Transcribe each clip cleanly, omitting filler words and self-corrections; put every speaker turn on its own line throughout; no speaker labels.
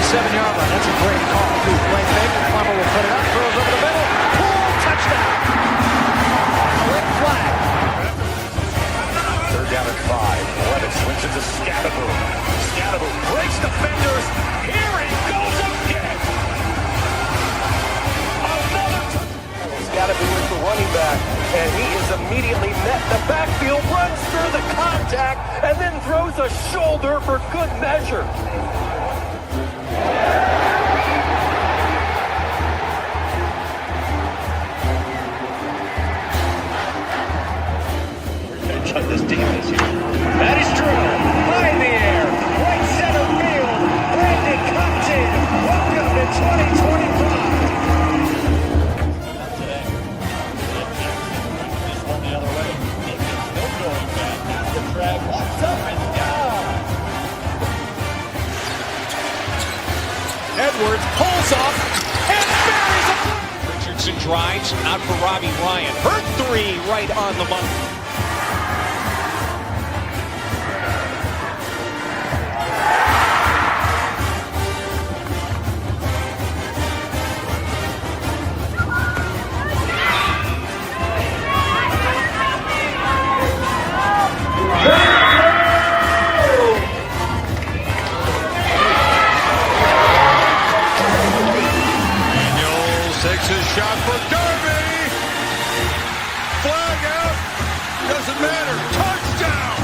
7-yard line. That's a great call. Play fake. Plummer will put it up. Throws over the middle. Pull. Touchdown. Quick flag.
3rd down and 5. Levis switches to Scatterboom. Scatterboom breaks defenders. Here he goes again. Another Scatterboom is the running back, and he is immediately met in the backfield, runs through the contact, and then throws a shoulder for good measure. Of this defense here. That is true. High in the air. Right center field. Brandon Compton. Welcome to 2025. Today. This one the other way. Still going back. Now the drag. Walks up and down.
Edwards pulls off and buries it.
Richardson drives out for Robbie Ryan. Hurt 3 right on the money.
Takes his shot for Darby. Flag out. Doesn't matter. Touchdown.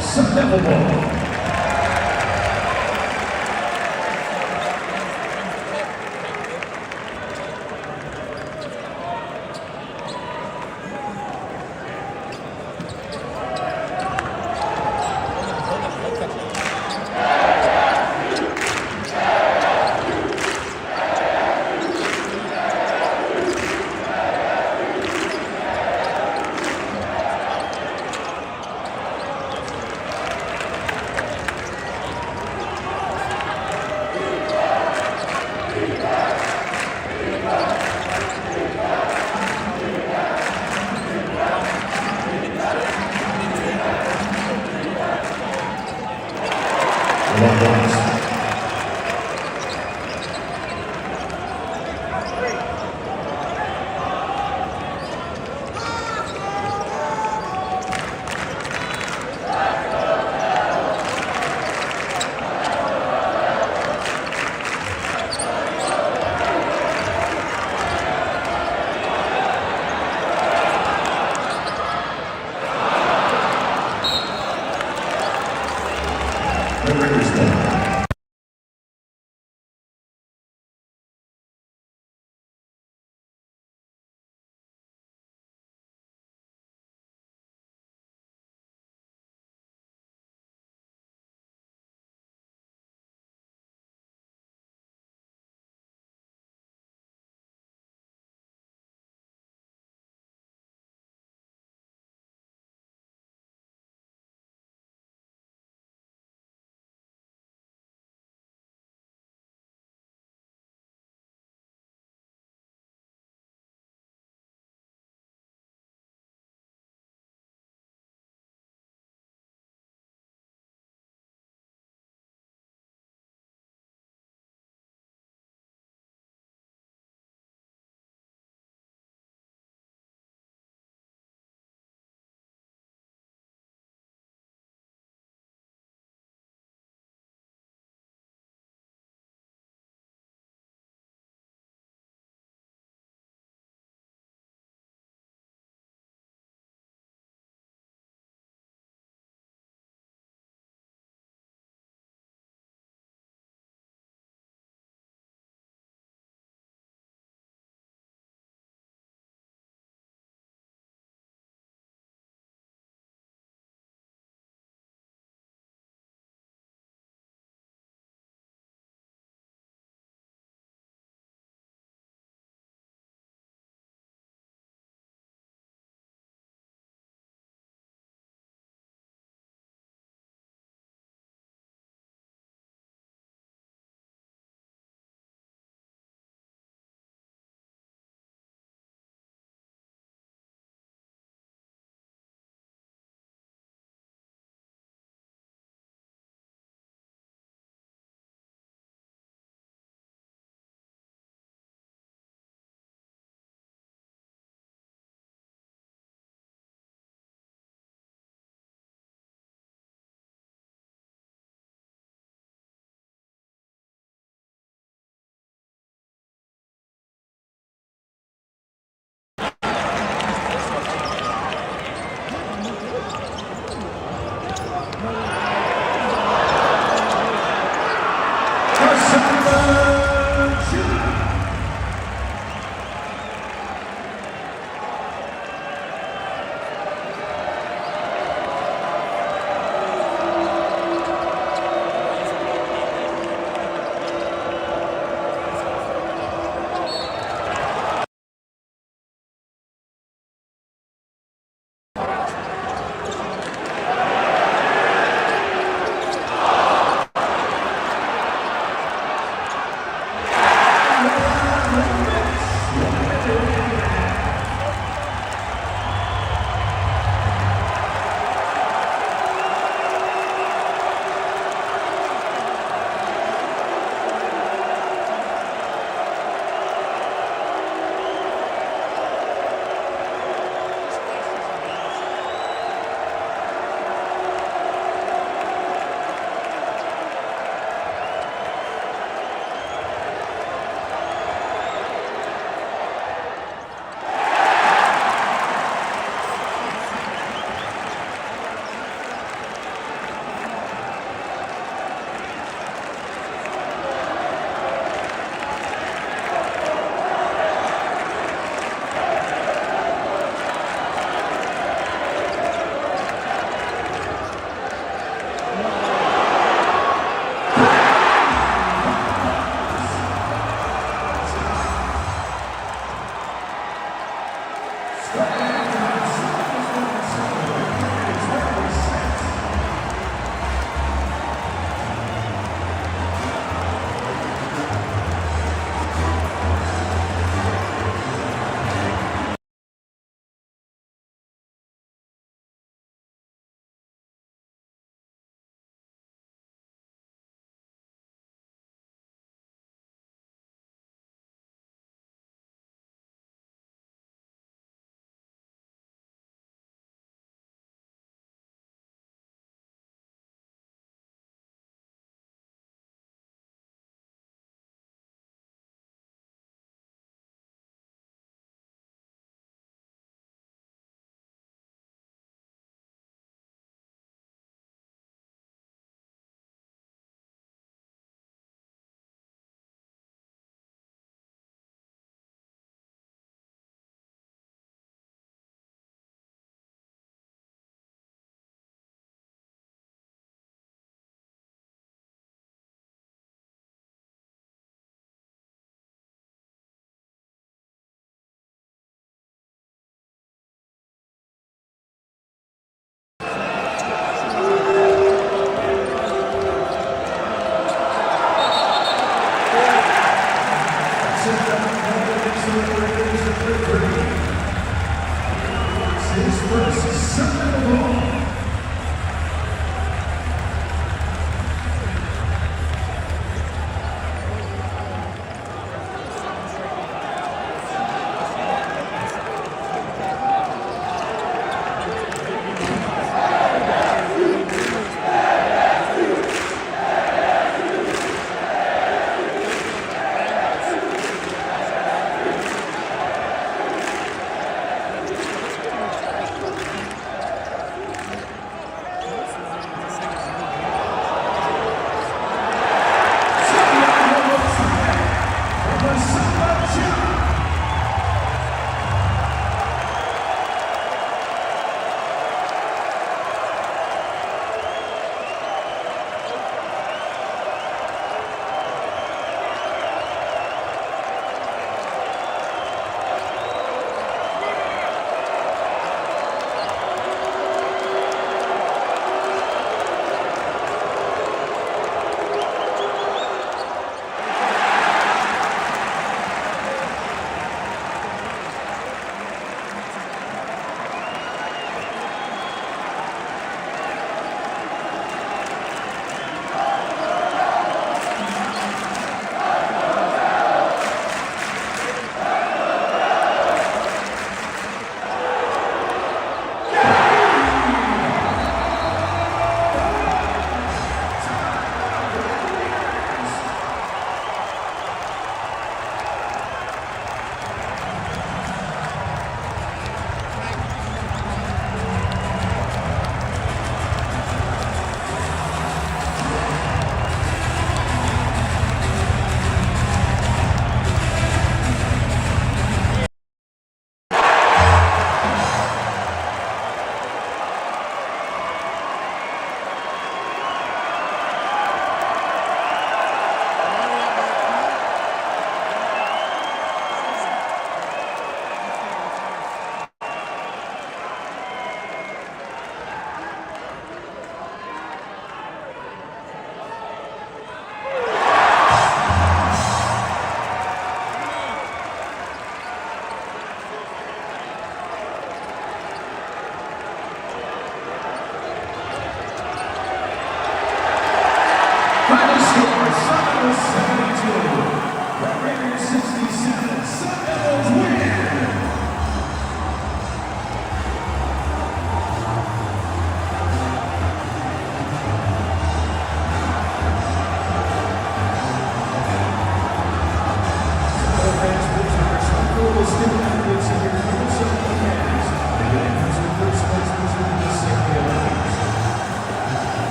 Sunday Ball. Number 10.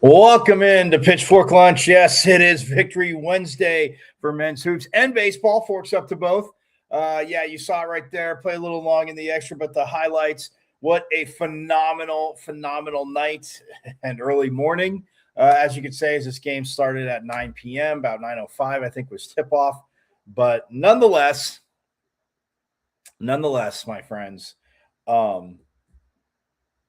Welcome in to Pitchfork Lunch. Yes, it is Victory Wednesday for men's hoops and baseball. Forks up to both. Yeah, you saw it right there. Play a little long in the extra, but the highlights. What a phenomenal night and early morning. As you could say, as this game started at 9 p.m., about 9:05, I think was tip-off. But nonetheless, my friends, the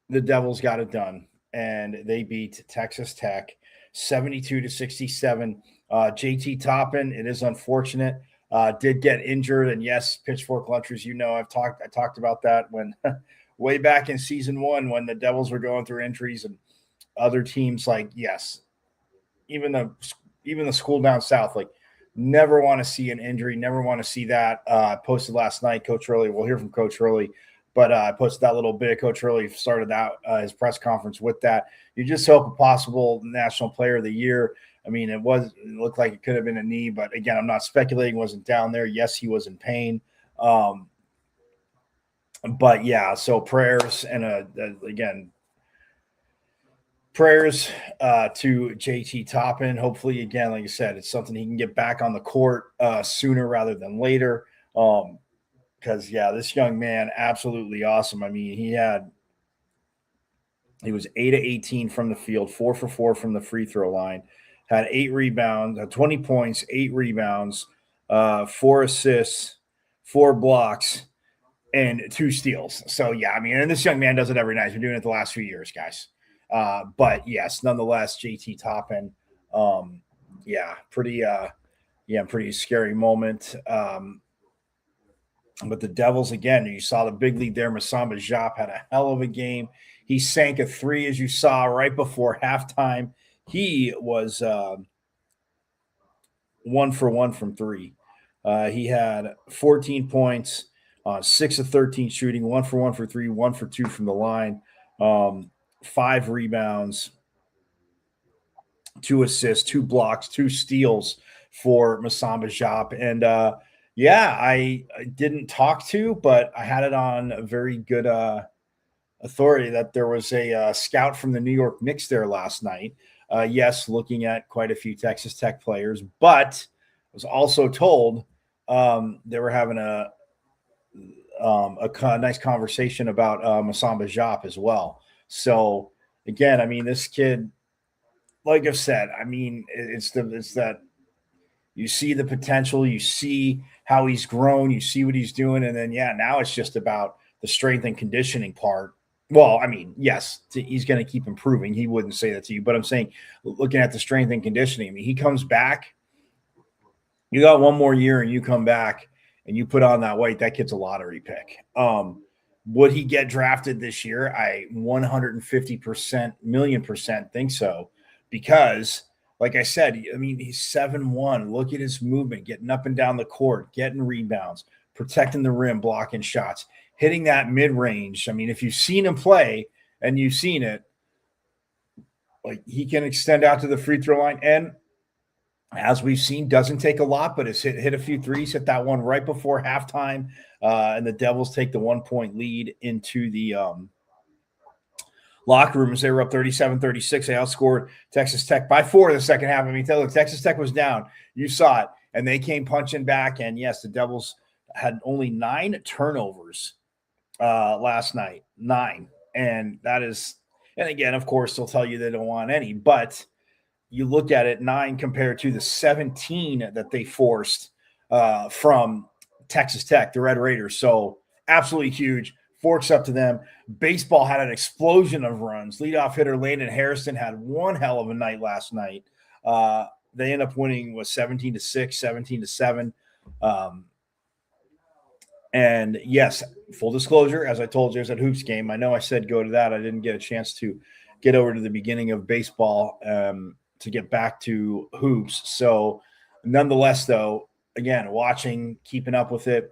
Devils got it done. And they beat Texas Tech 72-67. JT Toppin, it is unfortunate, did get injured. And yes, Pitchfork Lunchers, I talked about that when way back in season 1 when the Devils were going through injuries and other teams even the school down south, never want to see an injury, never want to see that. Posted last night, Coach Hurley. We'll hear from Coach Hurley. But I posted that little bit. Coach Hurley started out his press conference with that. You just hope a possible National Player of the Year. I mean, it looked like it could have been a knee, but again, I'm not speculating. Wasn't down there. Yes, he was in pain. But yeah, so prayers and again, prayers to JT Toppin. Hopefully, again, like I said, it's something he can get back on the court sooner rather than later. Because, yeah, this young man, absolutely awesome. I mean, he was 8 of 18 from the field, 4 for 4 from the free throw line, had 8 rebounds, 20 points, 8 rebounds, 4 assists, 4 blocks, and 2 steals. So, yeah, I mean, and this young man does it every night. He's been doing it the last few years, guys. But, yes, nonetheless, JT Toppin, pretty scary moment. But the Devils, again, you saw the big lead there. Masamba Diop had a hell of a game. He sank a 3, as you saw, right before halftime. He was 1 for 1 from 3. He had 14 points, 6 of 13 shooting, 1 for 1 for 3, 1 for 2 from the line, 5 rebounds, 2 assists, 2 blocks, 2 steals for Masamba Diop. And I didn't talk to, but I had it on a very good authority that there was a scout from the New York Knicks there last night. Yes, looking at quite a few Texas Tech players, but I was also told they were having a nice conversation about Masamba Diop as well. So again, I mean, this kid, like I've said, I mean, it's that you see the potential, you see how he's grown, you see what he's doing, and then now it's just about the strength and conditioning part. Well, I mean, yes, he's going to keep improving. He wouldn't say that to you, but I'm saying, looking at the strength and conditioning, I mean, he comes back. You got one more year, and you come back and you put on that weight. That kid's a lottery pick. Would he get drafted this year? I 150%, million% think so, because, like I said, I mean, he's 7'1". Look at his movement, getting up and down the court, getting rebounds, protecting the rim, blocking shots, hitting that mid-range. I mean, if you've seen him play and you've seen it, like, he can extend out to the free throw line. And as we've seen, doesn't take a lot, but has hit a few threes, hit that one right before halftime. And the Devils take the 1-point lead into the locker room as they were up 37-36. They outscored Texas Tech by 4 in the second half. I mean, Texas Tech was down. You saw it. And they came punching back. And, yes, the Devils had only 9 turnovers last night. 9. And that is – and, again, of course, they'll tell you they don't want any. But you look at it, 9 compared to the 17 that they forced from Texas Tech, the Red Raiders. So, absolutely huge. Forks up to them. Baseball had an explosion of runs. Leadoff hitter Landon Harrison had one hell of a night last night. They end up winning with 17-6, 17-7. And yes, full disclosure, as I told you, there's that hoops game. I know I said go to that. I didn't get a chance to get over to the beginning of baseball to get back to hoops. So nonetheless, though, again, watching, keeping up with it,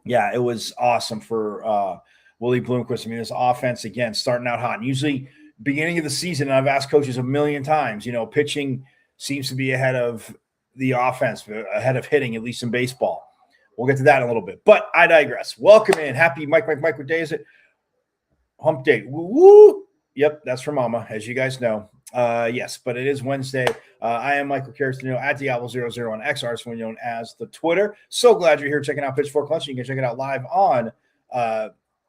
yeah, it was awesome for Willie Bloomquist. I mean, this offense, again, starting out hot. And usually beginning of the season, and I've asked coaches a million times, pitching seems to be ahead of the offense, ahead of hitting, at least in baseball. We'll get to that in a little bit. But I digress. Welcome in. Happy Mike. What day is it? Hump day. Woo! Yep, that's for Mama, as you guys know. Yes, but it is Wednesday. I am Michael Carrasino at Diablo00 on X, artist known as the Twitter. So glad you're here checking out Pitchfork Lunch. You can check it out live on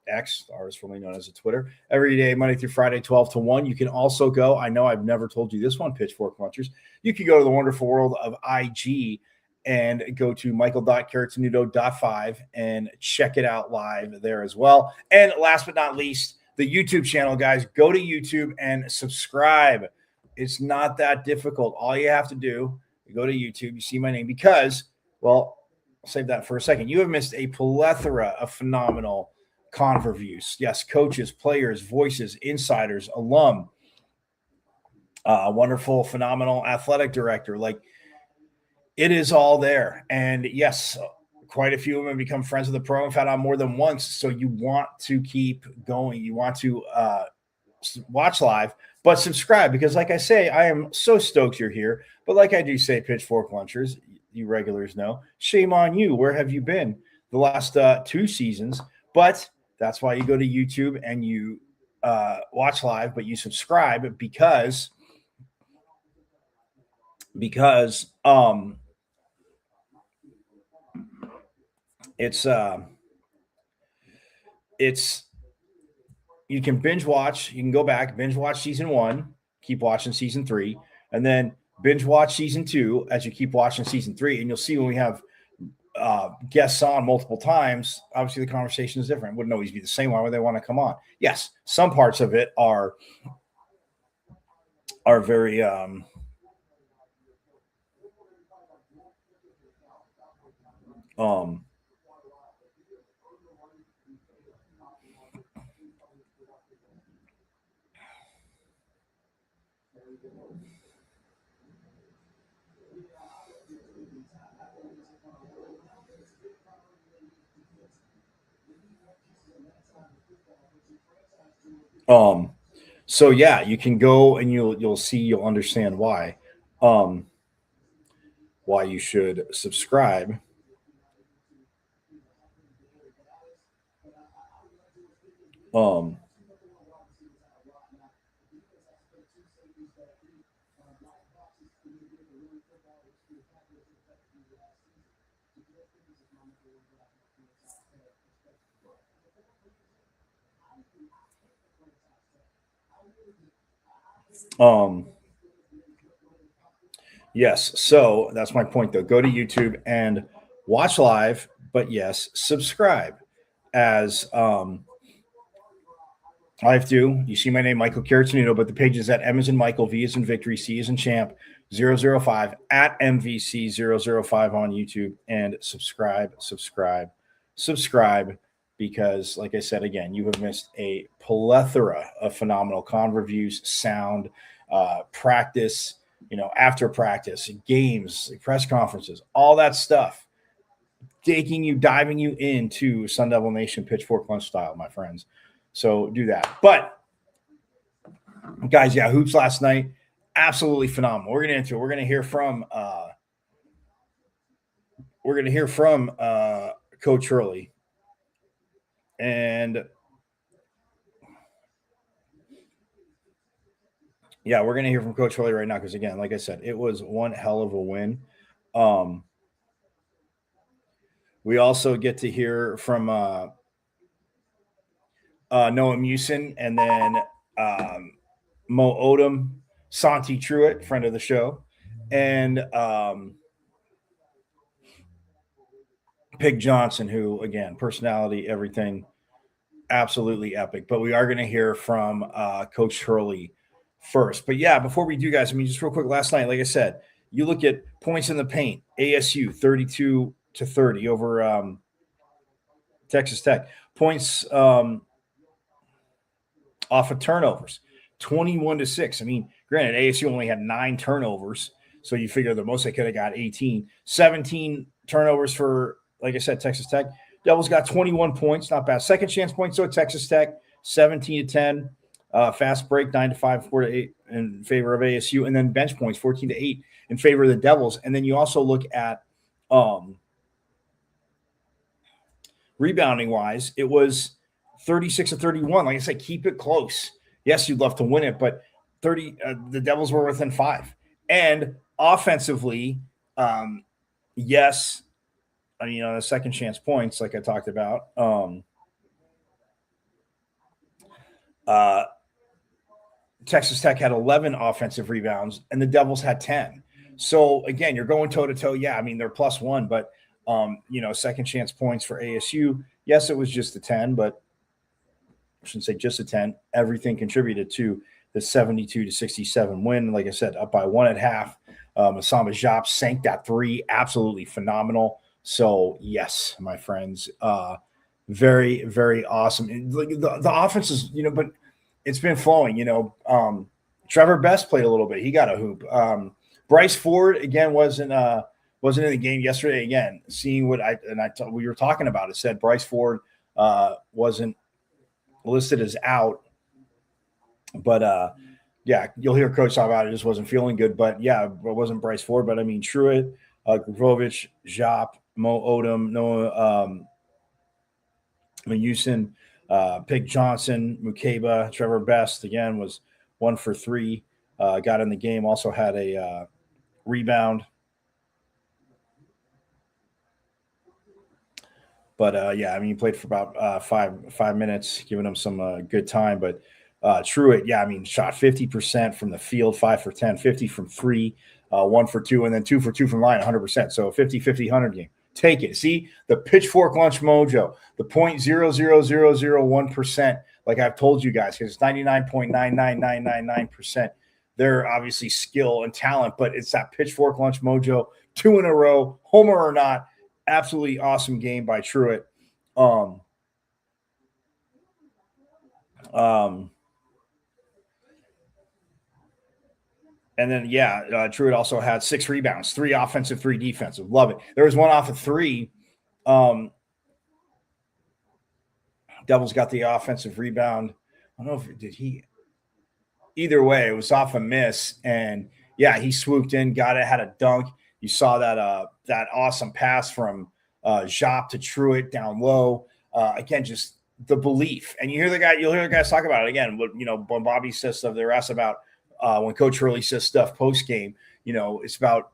X, artist formerly known as the Twitter, every day, Monday through Friday, 12 to 1. You can also go, I know I've never told you this one, Pitchfork Lunchers. You can go to the wonderful world of IG and go to michael.caratinudo.5 and check it out live there as well. And last but not least, the YouTube channel, guys. Go to YouTube and subscribe. It's not that difficult. All you have to do, you go to YouTube, you see my name, because, well, I'll save that for a second. You have missed a plethora of phenomenal converviews. Yes, coaches, players, voices, insiders, alum, wonderful, phenomenal athletic director. Like, it is all there. And yes, quite a few of them have become friends with the program. I've had on more than once. So you want to keep going. You want to watch live, but subscribe, because like I say, I am so stoked you're here. But like I do say, Pitchfork Lunchers, you regulars know, shame on you. Where have you been the last 2 seasons? But that's why you go to YouTube and you watch live, but you subscribe because it's you can binge watch, you can go back, binge watch season 1, keep watching season 3, and then binge watch season 2 as you keep watching season 3, and you'll see when we have guests on multiple times, obviously the conversation is different. It wouldn't always be the same. Why would they want to come on? Yes, some parts of it are very so yeah, you can go and you'll understand why you should subscribe. Um yes, so that's my point though. Go to YouTube and watch live, but yes, subscribe as I have to. You see my name, Michael Caratanito, but the page is at M as in Michael, V as in Victory, C as in Champ, 005 at MVC 005 on YouTube, and subscribe, because, like I said again, you have missed a plethora of phenomenal con reviews, sound, practice, after practice, games, press conferences, all that stuff, diving you into Sun Devil Nation pitchfork lunch style, my friends. So do that. But guys, yeah, hoops last night, absolutely phenomenal. We're gonna into it. We're gonna hear from Coach Hurley, and yeah, we're gonna hear from Coach Hurley right now because, again, like I said, it was one hell of a win. We also get to hear from Noah Musin, and then Mo Odom, Santi Truitt, friend of the show, and Pig Johnson, who, again, personality, everything, absolutely epic. But we are going to hear from Coach Hurley first. But yeah, before we do, guys, just real quick, last night, like I said, you look at points in the paint, ASU 32-30 over Texas Tech. Points off of turnovers, 21-6. Granted, ASU only had 9 turnovers, so you figure the most they could have got 18. 17 turnovers for, like I said, Texas Tech. Devils got 21 points, not bad. Second chance points, so at Texas Tech, 17-10. Fast break, 9-5, 4-8 in favor of ASU, and then bench points, 14-8 in favor of the Devils. And then you also look at rebounding wise, it was 36-31. Like I said, keep it close. Yes, you'd love to win it, but the Devils were within 5. And offensively, yes, the second chance points, like I talked about. Texas Tech had 11 offensive rebounds, and the Devils had 10. So again, you're going toe to toe. Yeah, they're +1, but second chance points for ASU. Yes, it was just a 10, but I shouldn't say just a 10. Everything contributed to the 72-67 win. Like I said, up by 1 at half. Osama Diop sank that 3. Absolutely phenomenal. So yes, my friends, very, very awesome. The offense is, but it's been flowing. Trevor Best played a little bit. He got a hoop. Bryce Ford again wasn't in the game yesterday. Again, seeing what we were talking about, it said Bryce Ford wasn't listed as out, but yeah, you'll hear Coach talk about it. Just wasn't feeling good, but yeah, it wasn't Bryce Ford. But Truitt, Grovich, Diop, Mo Odom, Noah Musin, Pig Johnson, Mukeba, Trevor Best again was 1 for 3. Got in the game. Also had a rebound. But yeah, he played for about 5 minutes, giving him some good time. But Truitt, yeah, shot 50% from the field, 5 for 10, 50 from 3. 1 for 2, and then 2 for 2 from line, 100%. So 50-50, 100 game. Take it. See the pitchfork lunch mojo, the 0.00001%. Like I've told you guys, because it's 99.99999%. They're obviously skill and talent, but it's that pitchfork lunch mojo. 2 in a row, homer or not. Absolutely awesome game by Truitt. And then, Truitt also had 6 rebounds, 3 offensive, 3 defensive. Love it. There was one off of 3. Devils got the offensive rebound. I don't know if did he. Either way, it was off a miss, and he swooped in, got it, had a dunk. You saw that awesome pass from Jop to Truitt down low. Again, just the belief, and you'll hear the guys talk about it again. When Bobby says stuff, they're asked about. When Coach Hurley says stuff post game, it's about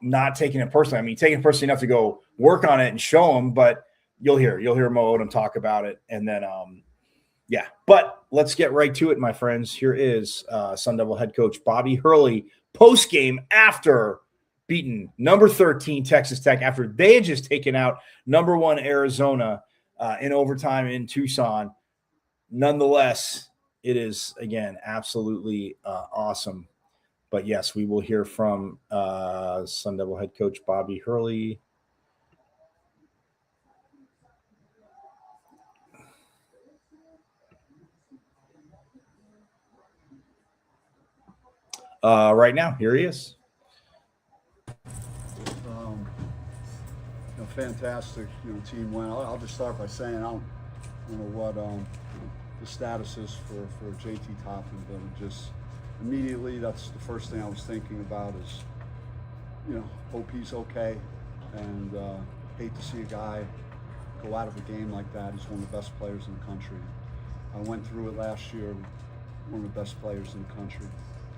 not taking it personally. I mean, taking it personally enough to go work on it and show them, but you'll hear Mo Odom talk about it. And then, but let's get right to it, my friends. Here is Sun Devil head coach Bobby Hurley post game after beating number 13 Texas Tech, after they had just taken out number 1 Arizona in overtime in Tucson. Nonetheless, it is, again, absolutely awesome. But, yes, we will hear from Sun Devil head coach Bobby Hurley. Right now, here he is.
Fantastic, team win. I'll just start by saying I don't know what the status is for JT Toppin, but it just immediately that's the first thing I was thinking about is, hope he's okay, and hate to see a guy go out of a game like that. He's one of the best players in the country. I went through it last year, one of the best players in the country,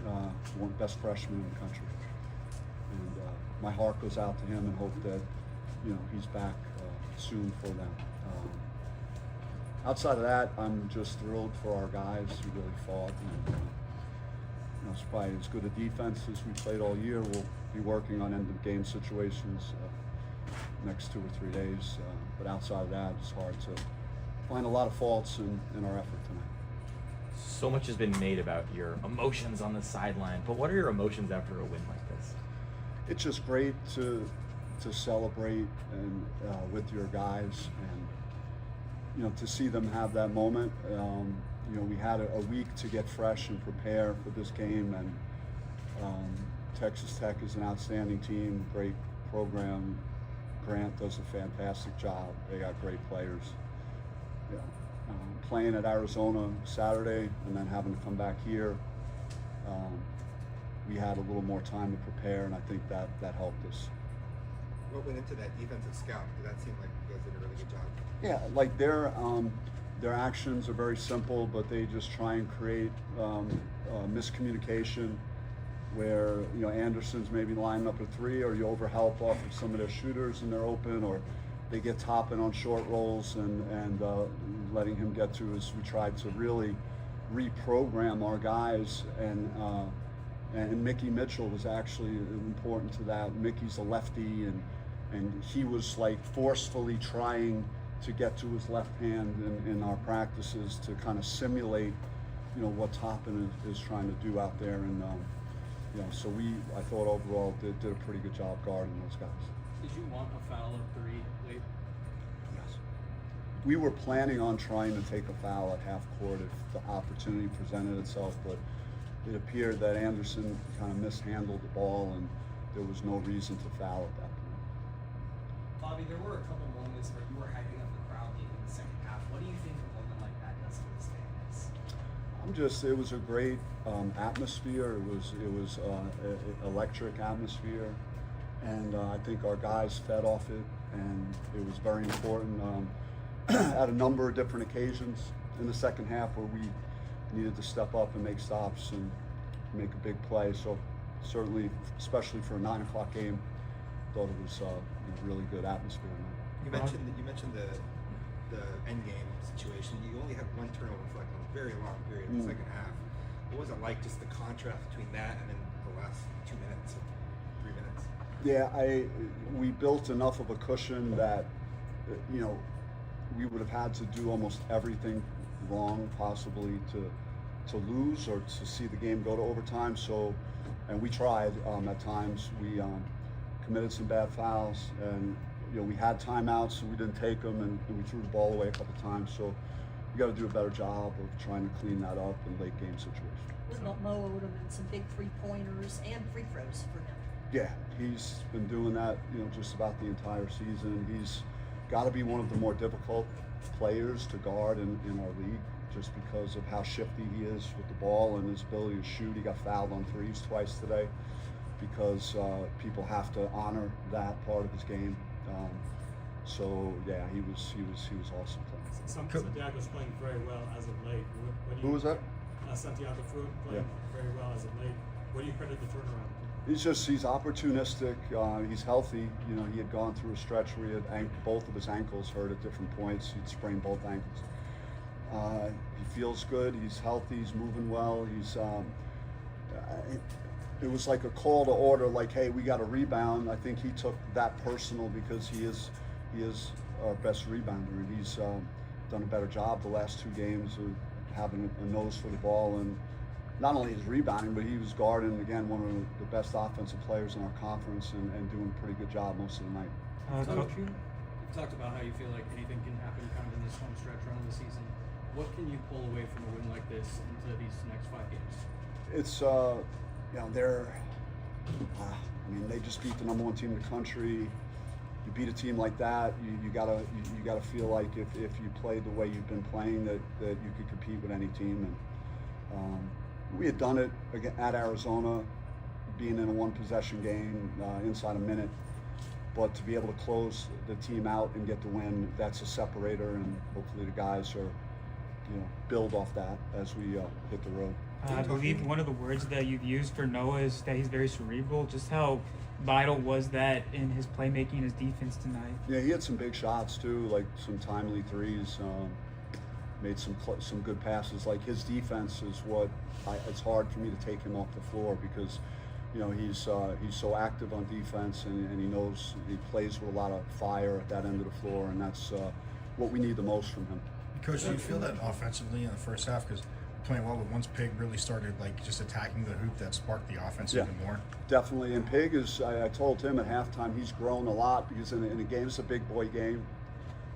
one of the best freshmen in the country, and my heart goes out to him and hope that he's back soon for them. Outside of that, I'm just thrilled for our guys who really fought. And, it's probably as good a defense as we played all year. We'll be working on end-of-game situations next 2 or 3 days. But outside of that, it's hard to find a lot of faults in our effort tonight.
So much has been made about your emotions on the sideline, but what are your emotions after a win like this? It's
just great to celebrate and with your guys, and to see them have that moment. We had a week to get fresh and prepare for this game, and Texas Tech is an outstanding team, great program. Grant does a fantastic job. They got great players. Playing at Arizona Saturday and then having to come back here, we had a little more time to prepare, and I think that helped us.
What went into that defensive scout? Did that seem like you guys did a really good job?
Yeah, like their actions are very simple, but they just try and create miscommunication where Anderson's maybe lining up a 3, or you overhelp off of some of their shooters and they're open, or they get Toppin on short rolls and letting him get to us. We tried to really reprogram our guys, and Mickey Mitchell was actually important to that. Mickey's a lefty, and he was like forcefully trying to get to his left hand in our practices to kind of simulate, what Toppin is trying to do out there. And so I thought overall did a pretty good job guarding those guys.
Did you want a foul of 3 late?
Yes. We were planning on trying to take a foul at half court if the opportunity presented itself, but it appeared that Anderson kind of mishandled the ball, and there was no reason to foul at that point.
Bobby, there were a couple moments where you were hyping up the crowd in the second half. What do you think a moment like that does for this fan base?
It was a great atmosphere. It was electric atmosphere, and I think our guys fed off it, and it was very important at a number of different occasions in the second half where we needed to step up and make stops and make a big play. So certainly, especially for a 9 o'clock game, thought it was a really good atmosphere.
You mentioned the end game situation. You only had 1 turnover for like a very long period in the second half. What was it like, just the contrast between that and then the last 2 minutes?
Yeah, we built enough of a cushion that, you know, we would have had to do almost everything wrong possibly to lose or to see the game go to overtime. So, and we tried at times. We committed some bad fouls, and you know, we had timeouts, so we didn't take them, and we threw the ball away a couple times. So we got to do a better job of trying to clean that up in late game situations.
What about Mo Odom and some big 3-pointers and free throws for him?
Yeah, he's been doing that, you know, just about the entire season. He's got to be one of the more difficult players to guard in our league, just because of how shifty he is with the ball and his ability to shoot. He got fouled on threes twice today because people have to honor that part of his game. So yeah, he was awesome playing.
Santiago's playing very well as of late.
Who was that?
Santiago Fruit playing very well as of late. What do you credit the turnaround?
He's opportunistic. He's healthy. You know, he had gone through a stretch where he had both of his ankles hurt at different points. He'd sprained both ankles. He feels good. He's healthy. He's moving well. It was like a call to order, like, hey, we got a rebound. I think he took that personal because he is our best rebounder, and he's done a better job the last 2 games of having a nose for the ball, and not only his rebounding, but he was guarding, again, one of the best offensive players in our conference and doing a pretty good job most of the night.
Coach, you talked about how you feel like anything can happen kind of in this home stretch run of the season. What can you pull away from a win like this into these next 5 games?
It's, you know, I mean, they just beat the #1 team in the country. You beat a team like that, you gotta feel like if you played the way you've been playing, that you could compete with any team. And we had done it again at Arizona, being in a 1-possession game inside a minute. But to be able to close the team out and get the win, that's a separator, and hopefully the guys are, you know, build off that as we hit the road.
I believe one of the words that you've used for Noah is that he's very cerebral. Just how vital was that in his playmaking, his defense tonight?
Yeah, he had some big shots too, like some timely threes. Made some good passes. Like, his defense is what it's hard for me to take him off the floor because, you know, he's so active on defense, and he knows he plays with a lot of fire at that end of the floor, and that's what we need the most from him.
Coach, do you feel that offensively in the first half? Because playing well, but once Pig really started like just attacking the hoop, that sparked the offense even more.
Definitely, and Pig is. I told him at halftime he's grown a lot because in a game, it's a big boy game.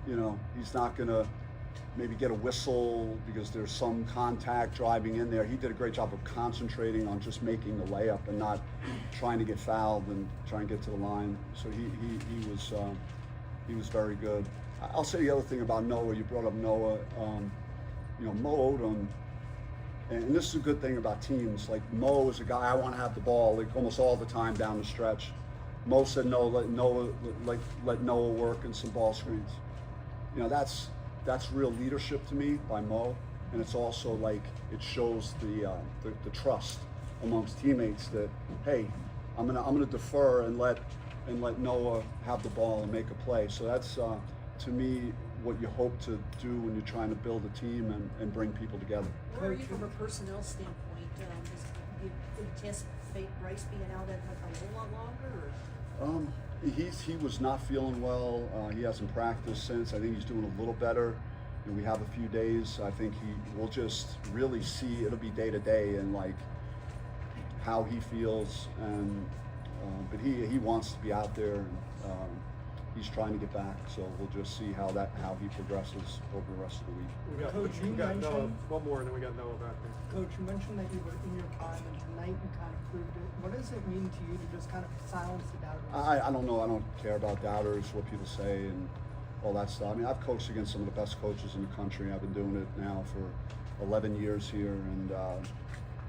You know, he's not gonna maybe get a whistle because there's some contact driving in there. He did a great job of concentrating on just making the layup and not trying to get fouled and trying to get to the line. So he was very good. I'll say the other thing about Noah. You brought up Noah. You know, Mo Odom. And this is a good thing about teams. Like, Mo is a guy, I want to have the ball like almost all the time down the stretch. Mo said no, let Noah work in some ball screens. You know, that's real leadership to me by Mo, and it's also like it shows the trust amongst teammates that, hey, I'm gonna defer and let Noah have the ball and make a play. So that's to me what you hope to do when you're trying to build a team and bring people together.
Where are you from a personnel standpoint? Do you anticipate Bryce being out a whole lot longer? Or?
He was not feeling well. He hasn't practiced since. I think he's doing a little better. And we have a few days. I think we'll just really see. It'll be day to day and like how he feels. And but he wants to be out there. And, he's trying to get back, so we'll just see how he progresses over the rest of the week.
We got Noah. One more, and then we got Noah back there.
Coach, you mentioned that you were in your prime, and tonight you kind of proved it. What does it mean to you to just kind of silence the doubters?
I don't know. I don't care about doubters, what people say, and all that stuff. I mean, I've coached against some of the best coaches in the country. I've been doing it now for 11 years here, and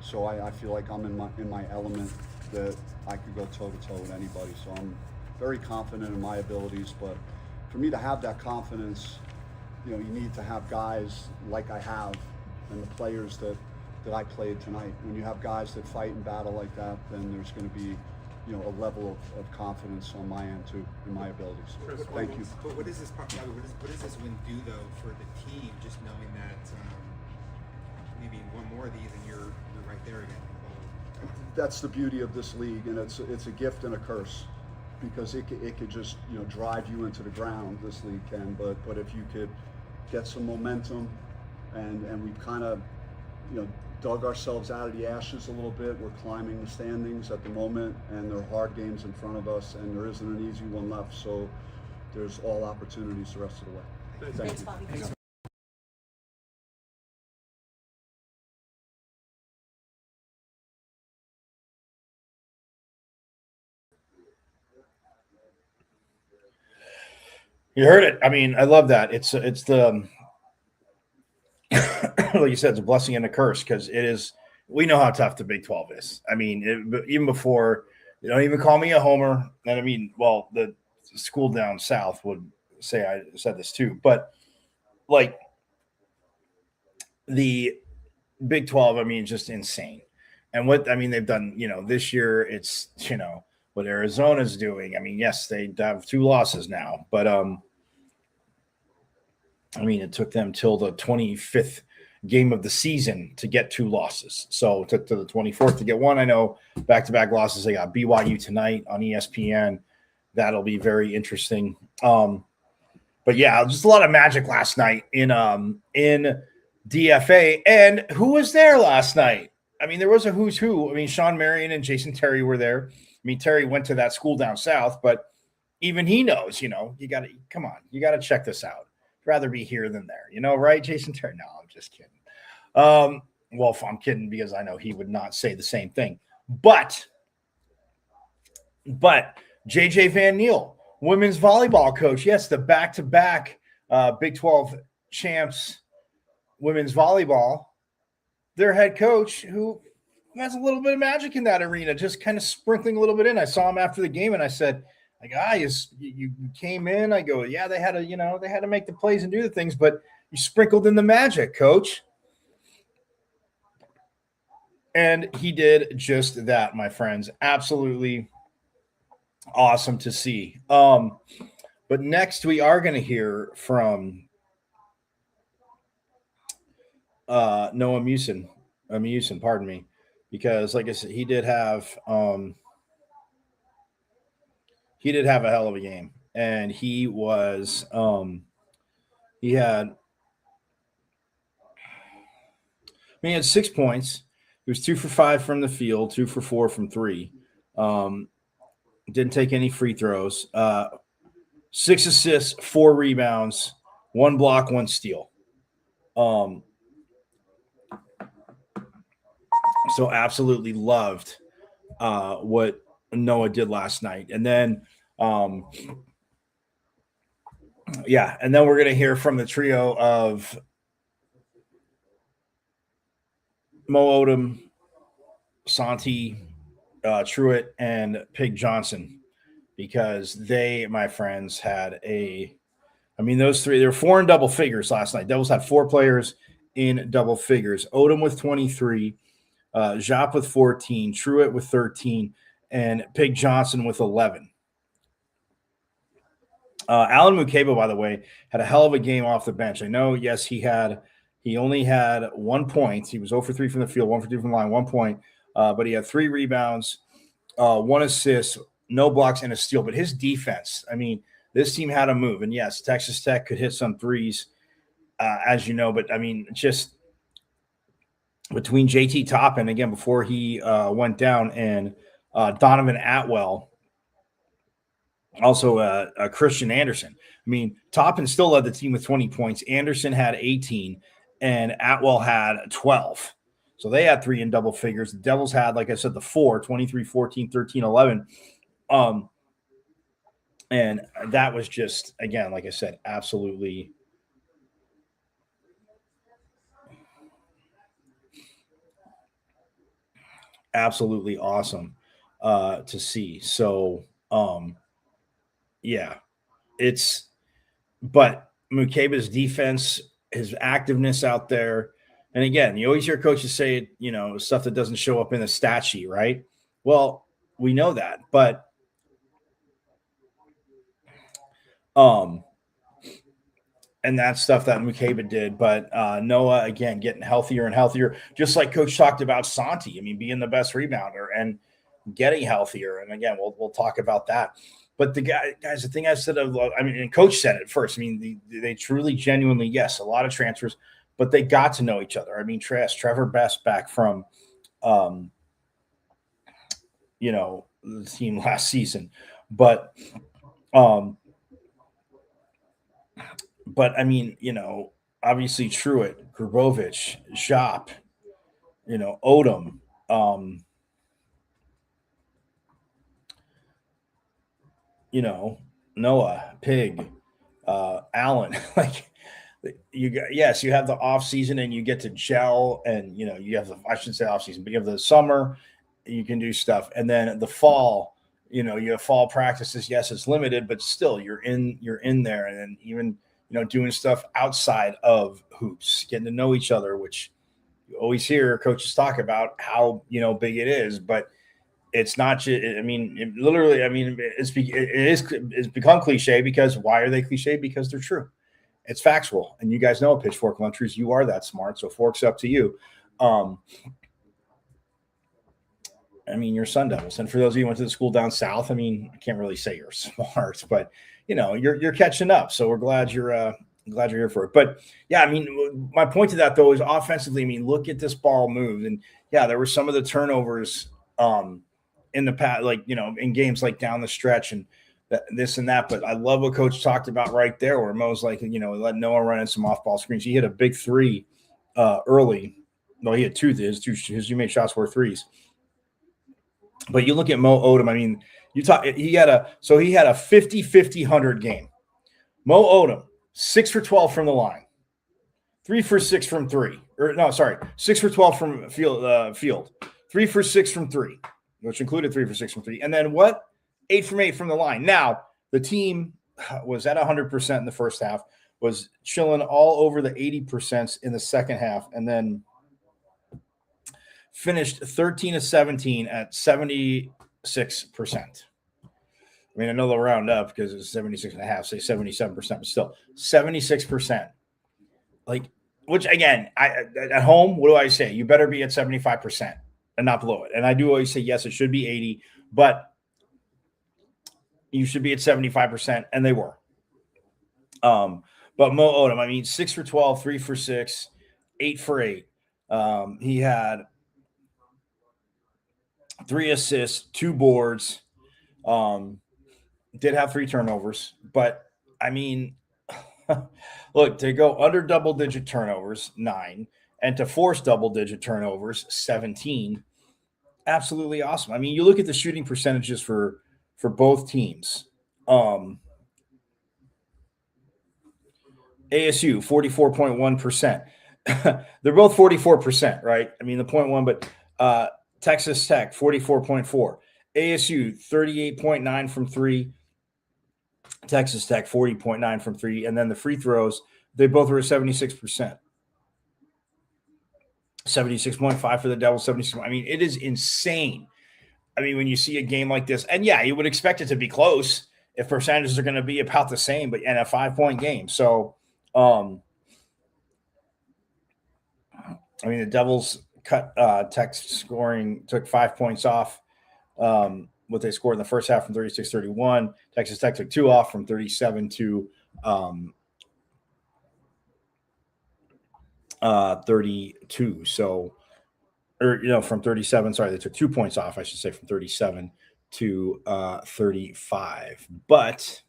so I feel like I'm in my element that I could go toe to toe with anybody. So I'm very confident in my abilities, but for me to have that confidence, you know, you need to have guys like I have and the players that I played tonight. When you have guys that fight and battle like that, then there's going to be, you know, a level of confidence on my end too, in my abilities. Thank you.
But what does this win do though for the team? Just knowing that maybe one more of these and you're right there again.
That's the beauty of this league, and it's a gift and a curse. because it could just, you know, drive you into the ground. This league can, but if you could get some momentum, and we've kind of, you know, dug ourselves out of the ashes a little bit. We're climbing the standings at the moment, and there are hard games in front of us, and there isn't an easy one left. So there's all opportunities the rest of the way. Thank you.
Bobby.
You heard it. I mean, I love that. It's the like you said, it's a blessing and a curse, because it is. We know how tough the Big 12 is. I mean, even before, you don't even call me a homer. And I mean, well, the school down south would say I said this too, but like the Big 12, I mean, just insane. And what I mean, they've done, you know, this year it's, you know, what Arizona's doing. I mean, yes, they have 2 losses now, but I mean, it took them till the 25th game of the season to get 2 losses. So it took to the 24th to get 1. I know back-to-back losses. They got BYU tonight on ESPN. That'll be very interesting. But yeah, just a lot of magic last night in DFA. And who was there last night? I mean, there was a who's who. I mean, Sean Marion and Jason Terry were there. I mean, Terry went to that school down south, but even he knows, you know, you got to come on, you got to check this out. Rather be here than there, you know, right, Jason Terry? No, I'm just kidding. Well, I'm kidding, because I know he would not say the same thing. But JJ Van Niel, women's volleyball coach, yes, the back-to-back Big 12 champs women's volleyball, their head coach, who has a little bit of magic in that arena, just kind of sprinkling a little bit in. I saw him after the game, and I said, like, you came in. I go, yeah, they had to make the plays and do the things, but you sprinkled in the magic, coach. And he did just that, my friends. Absolutely awesome to see. But next we are going to hear from Noah Musin, pardon me, because like I said, he did have a hell of a game, and he was he had 6 points. He was 2 for 5 from the field, 2 for 4 from 3. Didn't take any free throws. 6 assists, 4 rebounds, 1 block, 1 steal. So absolutely loved what Noah did last night. And then, and then we're going to hear from the trio of Mo Odom, Santi, Truitt, and Pig Johnson, because they, my friends, had those 3, they were 4 in double figures last night. Devils had 4 players in double figures. Odom with 23, Jop with 14, Truitt with 13, and Pig Johnson with 11. Alan Mukeba, by the way, had a hell of a game off the bench. I know, yes, he only had 1 point. He was 0 for 3 from the field, 1 for 2 from the line, 1 point. But he had 3 rebounds, 1 assist, no blocks, and a steal. But his defense, I mean, this team had to move. And yes, Texas Tech could hit some threes, as you know. But I mean, just between JT Toppin, again, before he went down, and Donovan Atwell, also Christian Anderson. I mean, Toppin still led the team with 20 points. Anderson had 18, and Atwell had 12. So they had 3 in double figures. The Devils had, like I said, the 4, 23, 14, 13, 11. And that was just, again, like I said, absolutely awesome to see. So, but Mukeba's defense, his activeness out there, and again, you always hear coaches say, you know, stuff that doesn't show up in the stat sheet, right? Well, we know that, but and that's stuff that Mukeba did. But Noah, again, getting healthier and healthier, just like Coach talked about Santi. I mean, being the best rebounder and getting healthier. And again, we'll talk about that. But guys, the thing I said, and Coach said it first. I mean, they truly, genuinely, yes, a lot of transfers, but they got to know each other. I mean, Trevor Best back from, the team last season, but I mean, obviously Truitt, Grubovich, Shop, Odom, Noah, Pig, Allen. Like you have the off season and you get to gel, and you have I shouldn't say off season, but you have the summer, you can do stuff, and then the fall, you have fall practices. Yes, it's limited, but still you're in there, and then even doing stuff outside of hoops, getting to know each other, which you always hear coaches talk about how big it is, but it's not just, I mean, it's become cliche, because why are they cliche? Because they're true. It's factual. And you guys know, Pitchfork Lunchers, you are that smart. So forks up to you. I mean, you're Sun Devils. And for those of you who went to the school down south, I mean, I can't really say you're smart, but you're catching up. So we're glad you're here for it. But yeah, I mean, my point to that though is offensively, I mean, look at this ball move. And yeah, there were some of the turnovers, in the past, like, in games like down the stretch and this and that. But I love what Coach talked about right there, where Mo's like, let Noah run in some off ball screens. He hit a big three early. No, he had two. His teammate shots were threes. But you look at Mo Odom. I mean, he had a 50-50 100 game. Mo Odom, 6 for 12 from the line, 3 for 6 from three. 6 for 12 from field, 3 for 6 from three, which included 3 for 6 from three. And then 8 from 8 from the line. Now, the team was at 100% in the first half, was chilling all over the 80% in the second half, and then finished 13 of 17 at 76%. I mean, I know they'll round up because it's 76 and a half, say 77%, but still 76%. Like, which again, at home, what do I say? You better be at 75%. And not below it. And I do always say, yes, it should be 80, but you should be at 75%, and they were. But Mo Odom, I mean, 6 for 12, 3 for 6, 8 for 8. He had 3 assists, 2 boards, did have 3 turnovers, but I mean, look, to go under double-digit turnovers, 9, and to force double-digit turnovers, 17, absolutely awesome. I mean, you look at the shooting percentages for both teams. ASU, 44.1%. They're both 44%, right? I mean, the 0.1, but Texas Tech, 44.4. ASU, 38.9 from 3. Texas Tech, 40.9 from 3. And then the free throws, they both were at 76%. 76.5 for the Devils, 76. I mean, it is insane. I mean, when you see a game like this, and yeah, you would expect it to be close if percentages are going to be about the same, but in a 5-point game. So, I mean, the Devils cut Tech's scoring, took 5 points off what they scored in the first half from 36-31. Texas Tech took 2 off from 37 to 32. So, from 37. Sorry, they took 2 points off, I should say, from 37 to 35. But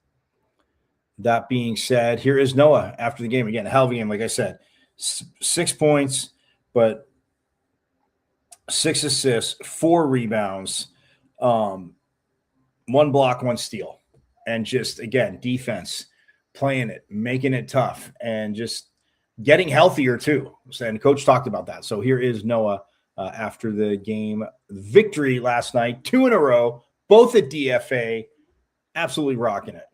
that being said, here is Noah after the game. Again, a hell of a game. Like I said, 6 points, but 6 assists, 4 rebounds, 1 block, 1 steal. And just, again, defense, playing it, making it tough, and just getting healthier too. And Coach talked about that. So here is Noah after the game victory last night, 2 in a row, both at DFA, absolutely rocking it.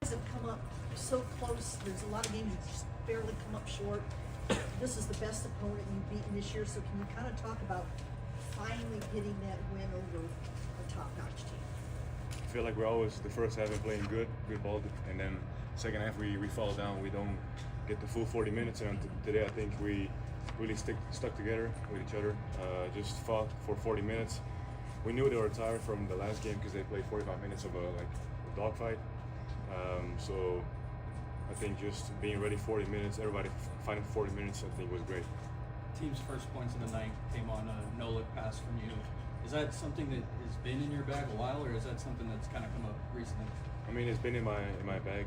Have come up so close. There's a lot of games that just barely come up short. This is the best opponent you've beaten this year. So can you kind of talk about finally getting that win over a top-notch team?
I feel like we're always, the first half, been playing good ball, and then second half we fall down. We don't get the full 40 minutes, and today I think we really stuck together with each other. Just fought for 40 minutes. we knew they were tired from the last game because they played 45 minutes of a dogfight. So I think just being ready 40 minutes, everybody fighting 40 minutes, I think was great.
Team's first points of the night came on a no-look pass from you. Is that something that has been in your bag a while, or is that something that's kind of come up recently?
I mean, it's been in my bag.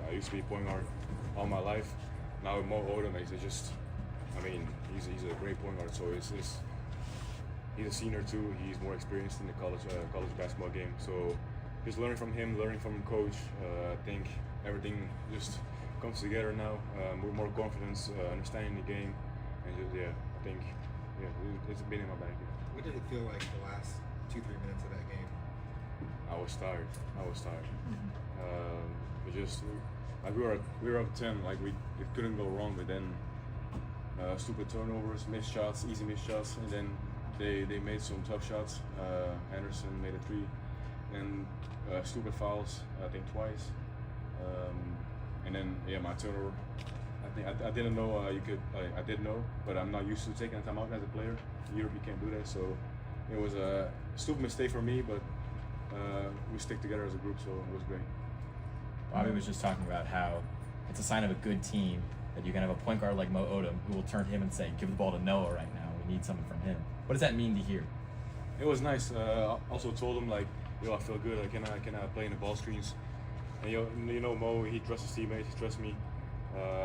I used to be point guard all my life. Now with Mo Odom, it's just, I mean, he's a great point guard. So he's a senior too. He's more experienced in the college basketball game. So just learning from him, learning from coach. I think everything just comes together now. With more confidence, understanding the game, and just I think it's been in my bag.
What did it feel like the last 2-3 minutes of that game?
I was tired. We just like we were up 10. Like it couldn't go wrong. But then stupid turnovers, missed shots, easy missed shots, and then they made some tough shots. Anderson made a 3, and stupid fouls. I think twice. And then my turnover. I didn't know you could. I did know, but I'm not used to taking a timeout as a player. In Europe, you can't do that. So it was a stupid mistake for me, but we stick together as a group, so it was great.
Bobby was just talking about how it's a sign of a good team that you can have a point guard like Mo Odom who will turn to him and say, "Give the ball to Noah right now. We need something from him." What does that mean to hear?
It was nice. Also told him like, I feel good. I cannot play in the ball screens. And you know Mo, he trusts his teammates. He trusts me.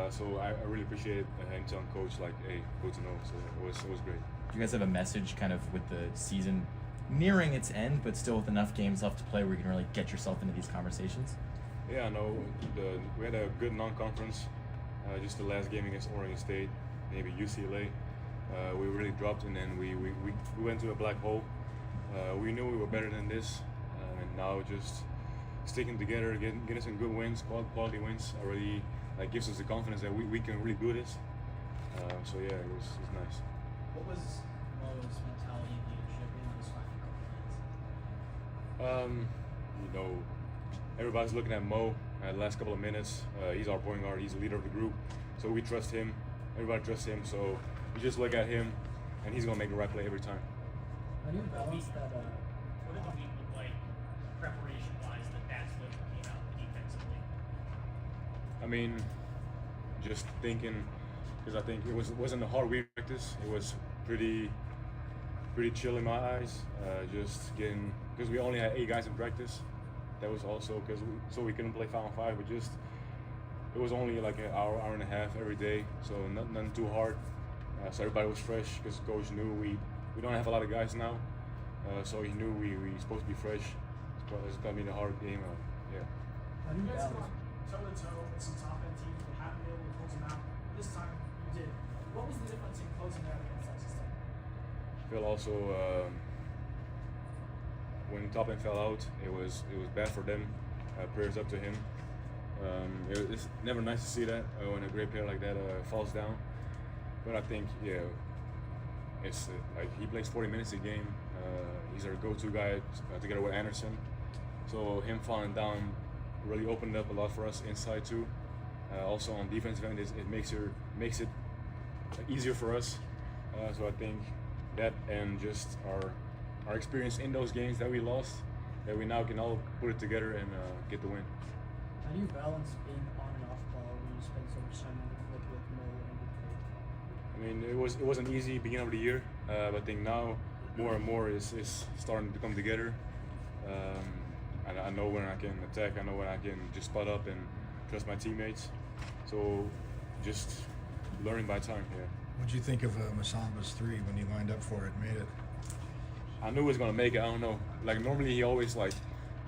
So I really appreciate him telling coach like, "Hey, good to know." So it was great.
Do you guys have a message kind of with the season nearing its end, but still with enough games left to play where you can really get yourself into these conversations?
Yeah, I know. We had a good non-conference. Just the last game against Oregon State, maybe UCLA. We really dropped, and then we went to a black hole. We knew we were better than this, and now just sticking together, getting some good wins, quality wins, already gives us the confidence that we can really do this. So yeah, it was nice.
What was Mo's mentality and leadership in those final couple minutes?
Everybody's looking at Mo the last couple of minutes. He's our point guard. He's the leader of the group, so we trust him. Everybody trusts him. So we just look at him, and he's gonna make the right play every time.
How do you balance that?
What did the week look like, preparation-wise, that's what came out defensively?
I mean, just thinking, because I think it wasn't a hard week practice. It was pretty chill in my eyes. Just getting, because we only had 8 guys in practice. That was also because we couldn't play 5-on-5, but just it was only like an hour and a half every day, so nothing too hard. So everybody was fresh because coach knew we don't have a lot of guys now, so he knew we supposed to be fresh. It's gonna be a hard game. Yeah.
How do you
guys
balance?
Toe-to-toe with some top-end teams that haven't been able to close them out. This time you did. What was the difference in closing out against Texas Tech?
I feel also when Toppin fell out, it was bad for them. Prayers up to him. It's never nice to see that when a great player like that falls down. But I think it's like he plays 40 minutes a game. He's our go-to guy together with Anderson. So him falling down really opened up a lot for us inside too. Also on defensive end, it makes it easier for us. So I think that and just our experience in those games that we lost, that we now can all put it together and get the win.
How do you balance being on and off ball when you spend so much time on the court with Mo and with Faith?
I mean, it wasn't easy beginning of the year, but I think now more and more is starting to come together. I know when I can attack, I know when I can just spot up and trust my teammates. So just learning by time. Yeah.
What did you think of Masamba's 3 when he lined up for it, made it?
I knew he was gonna make it. I don't know. Like normally he always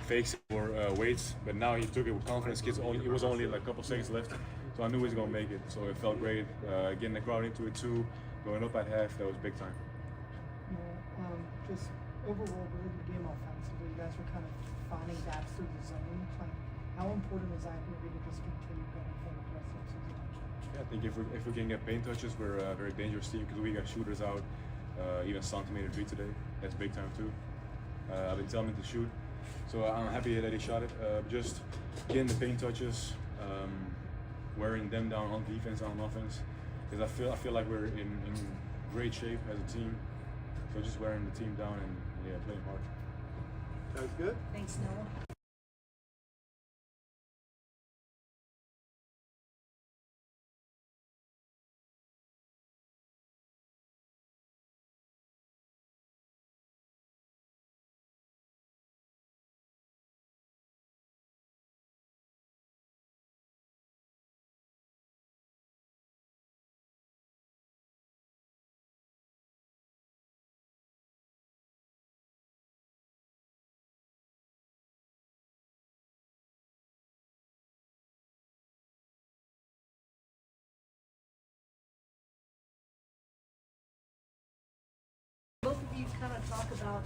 fakes it or waits, but now he took it with confidence. It was only like a couple seconds left, so I knew he was gonna make it. So it felt great. Getting the crowd into it too, going up at half, that was big time.
Just overall, really good game offensively. You guys were kind of finding gaps through the zone. How important is that maybe to just continue going for the rest of the season?
Yeah, I think if we can get paint touches, we're a very dangerous team because we got shooters out. Even Santi made a 3 today. That's big time too. I've been telling him to shoot, so I'm happy that he shot it. Just getting the paint touches, wearing them down on defense, on offense, because I feel like we're in great shape as a team. So just wearing the team down and playing hard.
Sounds good.
Thanks, Noah. Both of you kind of talk about,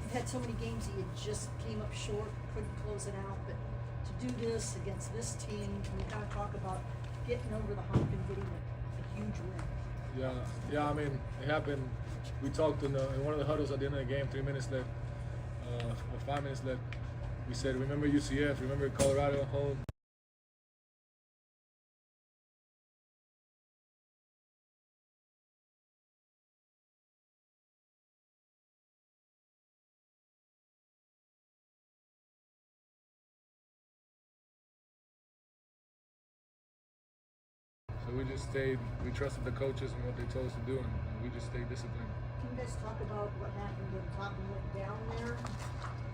you've had so many games that you just came up short, couldn't close it out, but to do this against this team, can you kind of talk about getting over the hump and getting a huge win?
Yeah. I mean, it happened. We talked in one of the huddles at the end of the game, 3 minutes left, or 5 minutes left. We said, remember UCF, remember Colorado at home. So we just stayed, we trusted the coaches and what they told us to do, and we just stayed disciplined.
Can you guys talk about what happened when Toppin went down there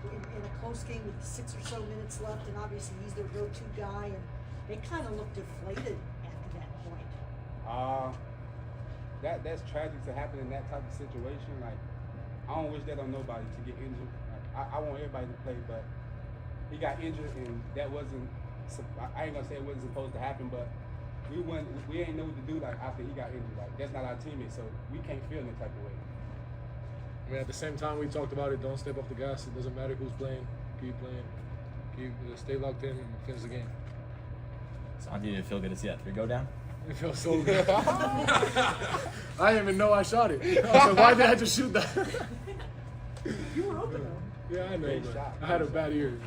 in a close game with 6 or so minutes left, and obviously he's their go-to guy, and they kind of looked deflated after that point.
That's tragic to happen in that type of situation. Like, I don't wish that on nobody to get injured. Like, I want everybody to play, but he got injured, and that wasn't. I ain't gonna say it wasn't supposed to happen, but we ain't know what to do like after he got injured. Like, that's not our teammate, so we can't feel in that type of way.
I mean, at the same time, we talked about it. Don't step off the gas. It doesn't matter who's playing. Keep playing. Stay locked in and finish the game.
So, did it feel good to see that 3 go down?
It felt so good. I didn't even know I shot it. I was like, why did I just shoot that?
You were open though.
Yeah, I know. But I had a bad ear.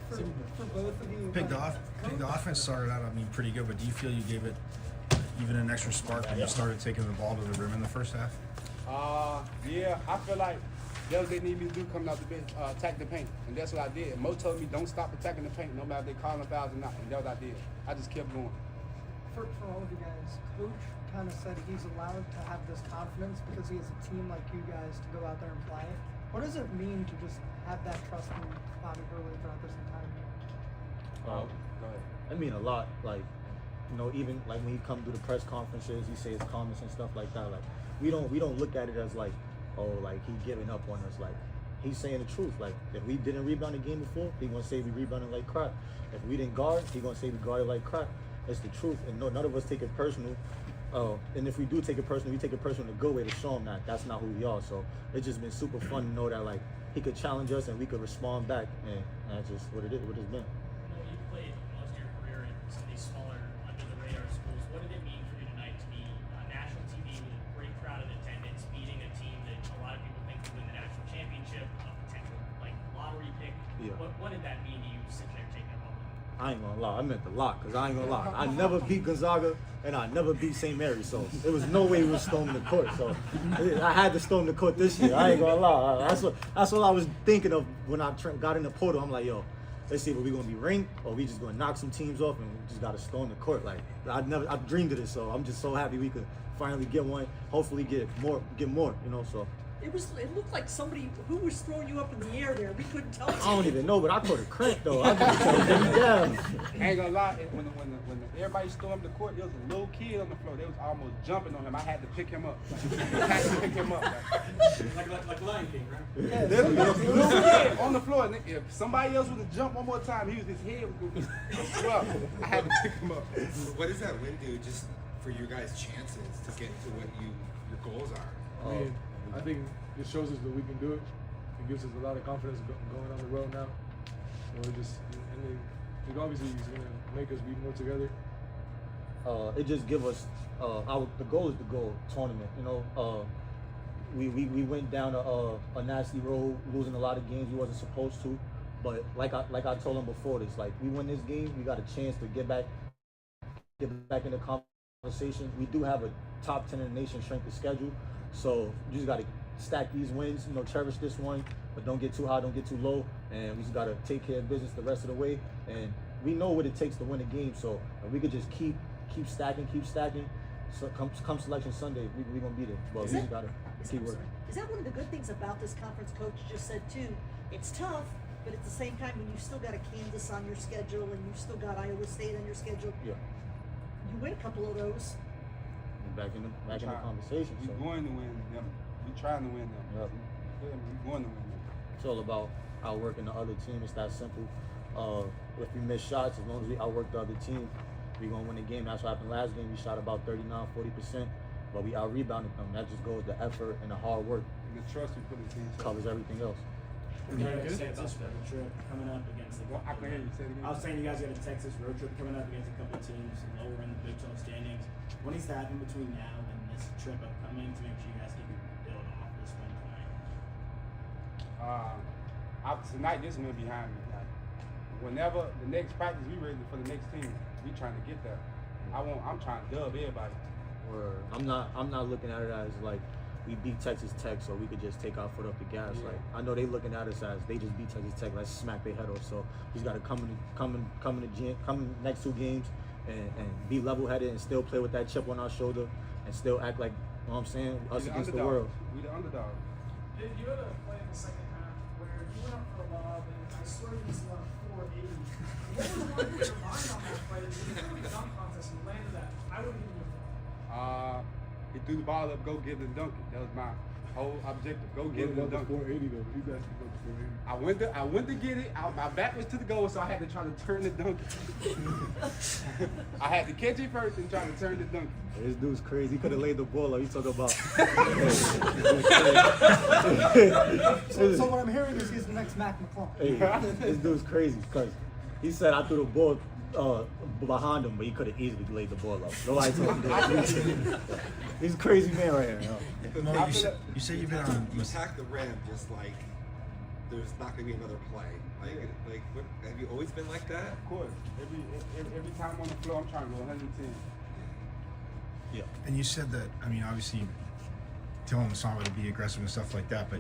For both of you,
The offense started out, I mean, pretty good, but do you feel you gave it even an extra spark when you started taking the ball to the rim in the first half?
Yeah, I feel like that's what they need me to do coming out the bench, attack the paint, and that's what I did. Mo told me don't stop attacking the paint, no matter if they call them fouls or not, and that's what I did. I just kept going.
for all of you guys, Coach kind of said he's allowed to have this confidence because he has a team like you guys to go out there and play. What does it mean to just have that trust in Bobby Hurley throughout this entire game?
Go ahead.
I mean a lot. Like, you know, even like when he come to the press conferences, he says comments and stuff like that. Like, we don't look at it as like, oh, like he giving up on us. Like, he's saying the truth. Like, if we didn't rebound the game before, he gonna say we rebounded like crap. If we didn't guard, he gonna say we guarded like crap. It's the truth, and none of us take it personal. And if we do take it personal, we take it personal in a good way to show him that that's not who we are. So it's just been super fun to know that like he could challenge us and we could respond back, and that's just what it is. What it's been.
You played most of your career in some of these smaller, under-the-radar schools. What did it mean for you tonight to be on national TV with a great crowd in attendance, beating a team that a lot of people think could win the national championship, a potential like lottery pick?
Yeah.
What did that mean to you sitting there taking a moment?
I ain't gonna lie. I meant the lot, because I ain't gonna lie. I never beat Gonzaga, and I never beat St. Mary's, so there was no way we would storm the court. So I had to storm the court this year. I ain't gonna lie. That's what I was thinking of when I got in the portal. I'm like, yo, let's see if we're gonna be ranked or we just gonna knock some teams off and we just gotta storm the court. Like, I dreamed of this, so I'm just so happy we could finally get one. Hopefully get more, you know. So.
It looked like somebody who was throwing you up in the air there. We couldn't tell.
I don't even know, but I caught a cramp though. I just down.
I ain't gonna lie, when everybody stormed the court, there was a little kid on the floor. They was almost jumping on him. I had to pick him up.
Like Lion King, right?
Yeah, there was a little kid on the floor. And if somebody else would have jumped one more time, his head was going to swell. I had to pick him up.
What does that win do just for your guys' chances to get to what your goals are?
I mean, I think it shows us that we can do it. It gives us a lot of confidence going on the road now. So it obviously is going to make us be more together.
It just give us the goal is the goal tournament. You know, we went down a nasty road, losing a lot of games we wasn't supposed to. But like I told him before this, like we win this game, we got a chance to get back in the conversation. We do have a top 10 in the nation strength of schedule. So you just got to stack these wins, cherish this one, but don't get too high, don't get too low, and we just gotta take care of business the rest of the way. And we know what it takes to win a game, so if we could just keep stacking. So come Selection Sunday, we gonna be there. But we just gotta keep working.
Is that one of the good things about this conference? Coach just said too. It's tough, but at the same time, when you still got a Kansas on your schedule and you've still got Iowa State on your schedule,
yeah,
you win a couple of those.
Back in the conversation.
We're going to win them. We're trying to win them.
Yep.
We're going to win them.
It's all about outworking the other team. It's that simple. If we miss shots, as long as we outwork the other team, we're going to win the game. That's what happened last game. We shot about 39-40%, but we out-rebounded them. That just goes the effort and the hard work.
And the trust we put in teams.
Covers everything else.
You guys got a Texas road trip coming up against
I can hear you say it again.
I was saying you guys got a Texas road trip coming up against a couple of teams lower in the Big 12 standings. What needs to happen between now and this trip upcoming to make sure you guys can build off this win tonight?
Tonight, this win behind me. Like, whenever the next practice, we ready for the next team. We trying to get there. I'm trying to dub everybody.
I'm not looking at it as like we beat Texas Tech, so we could just take our foot off the gas.
Yeah.
Like I know they looking at us as they just beat Texas Tech. Let's smack their head off. So he's got to come in next two games and be level-headed and still play with that chip on our shoulder and still act like, you know what I'm saying, us against the world.
We the underdog.
You had a play in the second half where you went up for a lob and I swear you missed about 480. What was going through your mind on that play? It was a really dunk contest and you landed that. I would have given you a foul.
He threw the ball up, go get it and dunk it. That was my whole objective. Go get it and dunk it.
480 though. He's asking about the 480.
I went to get it. My back was to the goal, so I had to try to turn the dunk it. I had to catch it first and try to turn the dunk it.
This dude's crazy. He could have laid the ball up. He talking about.
So what I'm hearing is he's the next Mac McClung.
Hey, this dude's crazy because he said I threw the ball behind him, but he could have easily laid the ball up. Nobody told him that. He's a crazy man right here.
No, you say you've been on.
You attack the rim just like there's not going to be another play. Like what, have you always been like that?
Of course. Every time on the floor, I'm trying to go 110.
Yeah.
And you said that, I mean, obviously, telling Masamba to be aggressive and stuff like that, but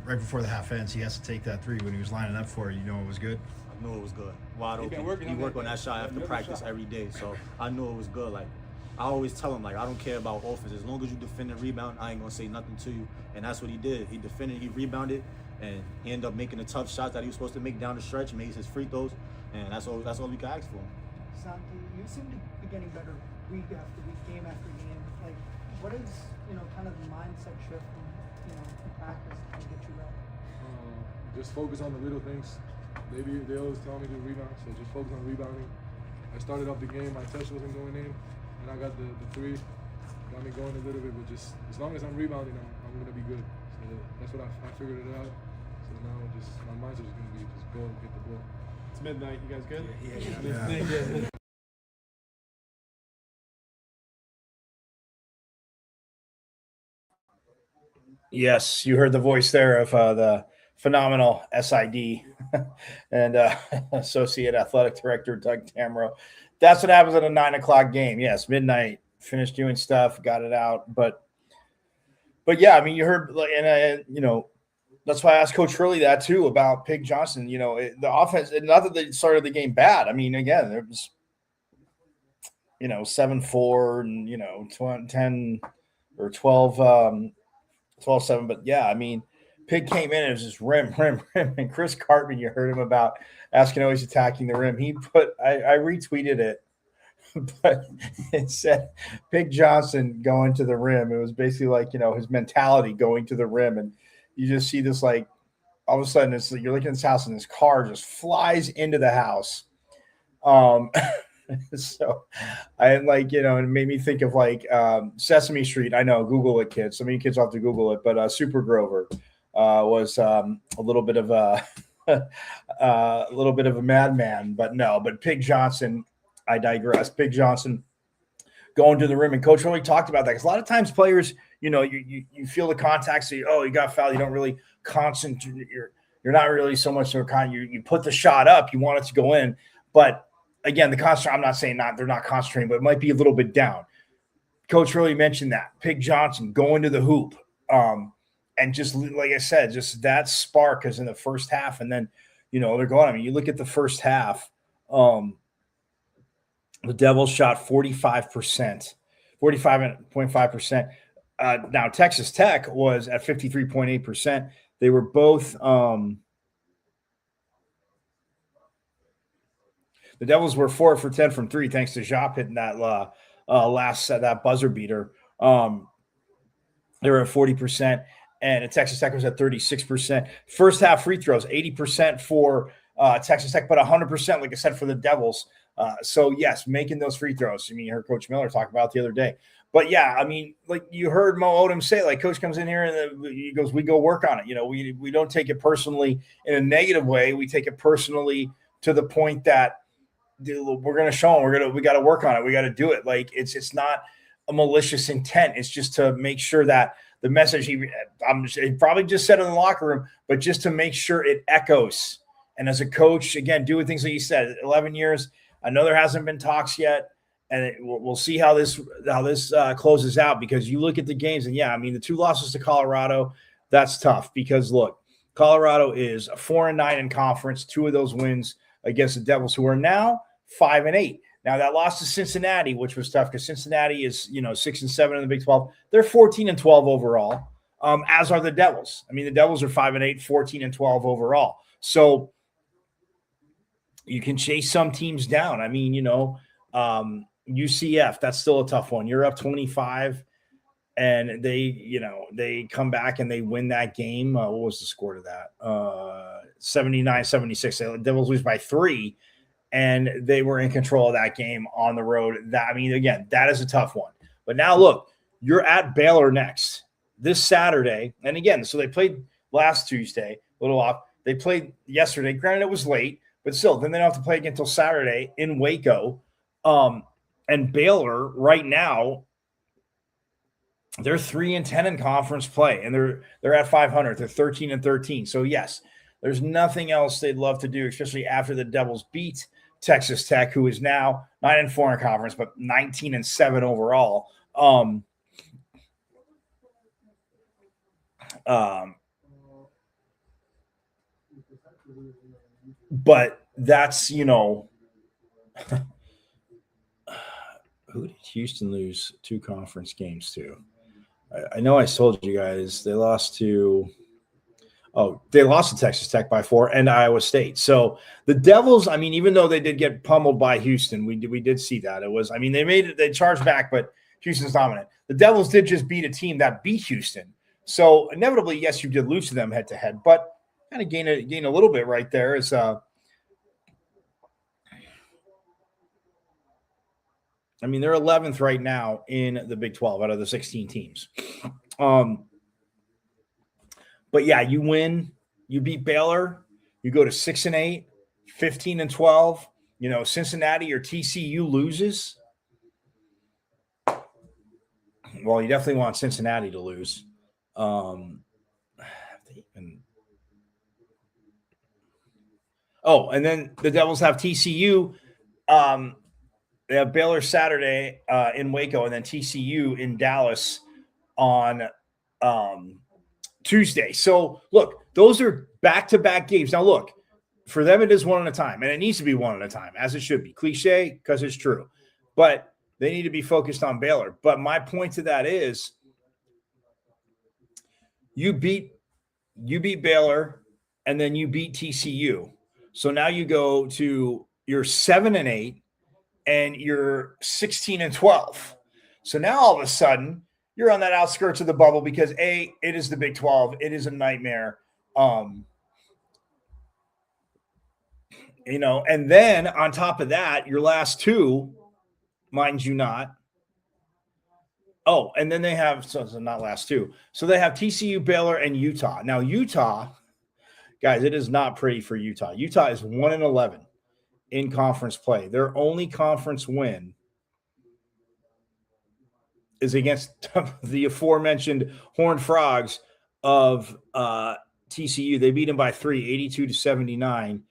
right before the half ends, he has to take that three. When he was lining up for it, you know it was good?
I knew it was good. Wide open. He worked on that shot after practice every day, so I knew it was good. Like, I always tell him, like, I don't care about offense. As long as you defend and rebound, I ain't going to say nothing to you. And that's what he did. He defended, he rebounded, and he ended up making the tough shots that he was supposed to make down the stretch, made his free throws, and that's all we could ask for him.
Santi, you seem to be getting better week after week, game after game. Like, what is, kind of the mindset shift from, practice to get you right?
Just focus on the little things. They always tell me to rebound, so just focus on rebounding. I started off the game, my touch wasn't going in, and I got the three, got me going a little bit, but just as long as I'm rebounding, I'm going to be good. So that's what I figured it out. So now just my mindset is going to be just go get the ball.
It's midnight. You guys good?
Yeah.
Yes, you heard the voice there of the phenomenal SID and Associate Athletic Director Doug Tamro. That's what happens at a 9 o'clock game. Yes, midnight, finished doing stuff, got it out. But yeah, I mean, you heard, and that's why I asked Coach Hurley that too about Pig Johnson. The offense, not that they started the game bad. I mean, again, it was 7-4 and 10 or 12-7. But yeah, I mean, Pig came in and it was just rim. And Chris Cartman, you heard him about asking always attacking the rim. He put, I retweeted it, but it said Pig Johnson going to the rim. It was basically like, his mentality going to the rim. And you just see this, like, all of a sudden you're looking at this house and this car just flies into the house. So I like, it made me think of like Sesame Street. I know, Google it, kids. Some of you kids will have to Google it, but Super Grover was a little bit of a madman, but Pig Johnson, I digress. Pig Johnson going to the rim, and Coach really talked about that because a lot of times players, you feel the contact, so you got fouled. You don't really concentrate. You're not really so much you put the shot up. You want it to go in, but again, I'm not saying they're not concentrating, but it might be a little bit down. Coach really mentioned that Pig Johnson going to the hoop. and just like I said, just that spark is in the first half, and then they're going. I mean, you look at the first half. The Devils shot 45%, 45.5%. Now Texas Tech was at 53.8%. They were both. The Devils were 4 for 10 from three, thanks to Jop hitting that last that buzzer beater. They were at 40%, and Texas Tech was at 36%. First half free throws, 80% for Texas Tech, but 100%, like I said, for the Devils. So, yes, making those free throws. I mean, you heard Coach Miller talk about it the other day. But, yeah, I mean, like you heard Mo Odom say, like, Coach comes in here and he goes, we go work on it. We don't take it personally in a negative way. We take it personally to the point that we're going to show them. We got to work on it. We got to do it. Like, it's not a malicious intent. It's just to make sure that the message he probably just said in the locker room, but just to make sure it echoes. And as a coach, again, doing things like you said, 11 years. I know there hasn't been talks yet, and we'll see how this closes out, because you look at the games, and yeah, I mean the 2 losses to Colorado, that's tough because look, Colorado is 4-9 in conference. 2 of those wins against the Devils, who are now 5-8. Now that loss to Cincinnati, which was tough because Cincinnati is 6-7 in the Big 12. They're 14-12 overall, as are the Devils. I mean the Devils are 5-8, 14-12 overall. So you can chase some teams down. I mean, UCF, that's still a tough one. You're up 25, and they come back and they win that game. What was the score to that? 79-76. The Devils lose by 3, and they were in control of that game on the road. Again, that is a tough one. But now look, you're at Baylor next this Saturday. And again, so they played last Tuesday, a little off. They played yesterday. Granted, it was late, but still, then they don't have to play again until Saturday in Waco. And Baylor right now, they're 3-10 in conference play, and they're at 500. They're 13-13. So yes, there's nothing else they'd love to do, especially after the Devils beat Texas Tech, who is now 9-4 in conference, but 19-7 overall. But that's, who did Houston lose 2 conference games to? I know I told you guys they lost to Texas Tech by 4 and Iowa State. So the Devils, even though they did get pummeled by Houston, we did see that. It was, they charged back, but Houston's dominant. The Devils did just beat a team that beat Houston. So inevitably, yes, you did lose to them head to head, but kind of gain a little bit right there. Is they're 11th right now in the Big 12 out of the 16 teams. But yeah, you win, you beat Baylor, you go to 6-8, 15-12. Cincinnati or TCU loses. Well, you definitely want Cincinnati to lose. And then the Devils have TCU. They have Baylor Saturday in Waco, and then TCU in Dallas on Tuesday. So, look, those are back-to-back games. Now, look, for them it is one at a time, and it needs to be one at a time, as it should be. Cliche, because it's true. But they need to be focused on Baylor. But my point to that is you beat Baylor, and then you beat TCU. So now you go to you're 7-8, and you're 16-12. So now all of a sudden you're on that outskirts of the bubble because it is the Big 12. It is a nightmare. And then on top of that, your last 2, mind you not. Oh, and then they have, so not last 2. So they have TCU, Baylor, and Utah. Now, Utah, guys, it is not pretty for Utah. Utah is 1-11 in conference play. Their only conference win is against the aforementioned Horned Frogs of TCU. They beat them by 3, 82-79.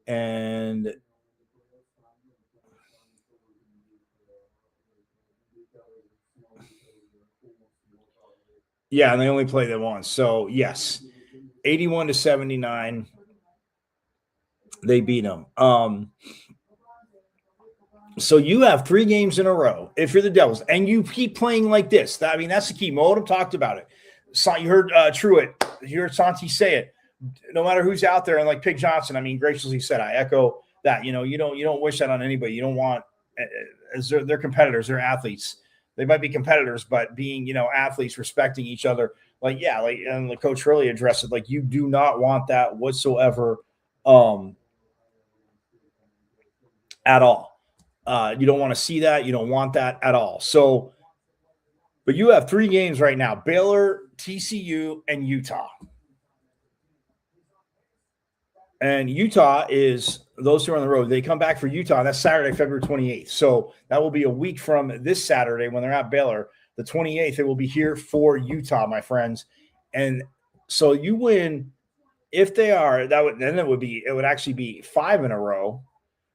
And Yeah, and they only played them once. So yes, 81-79, they beat them. So you have 3 games in a row if you're the Devils, and you keep playing like this. I mean, that's the key. Modem talked about it. You heard Truitt, you heard Santi say it. No matter who's out there, and like Pig Johnson, I mean, graciously said, I echo that. You don't wish that on anybody. You don't want, as they're competitors, they're athletes. They might be competitors, but being athletes, respecting each other. Like and the coach really addressed it. Like you do not want that whatsoever, at all. You don't want to see that. You don't want that at all. So, but you have 3 games right now: Baylor, TCU, and Utah. And Utah is those 2 are on the road. They come back for Utah. That's Saturday, February 28th. So that will be a week from this Saturday when they're at Baylor. The 28th, they will be here for Utah, my friends. And so you win if they are. It would actually be 5 in a row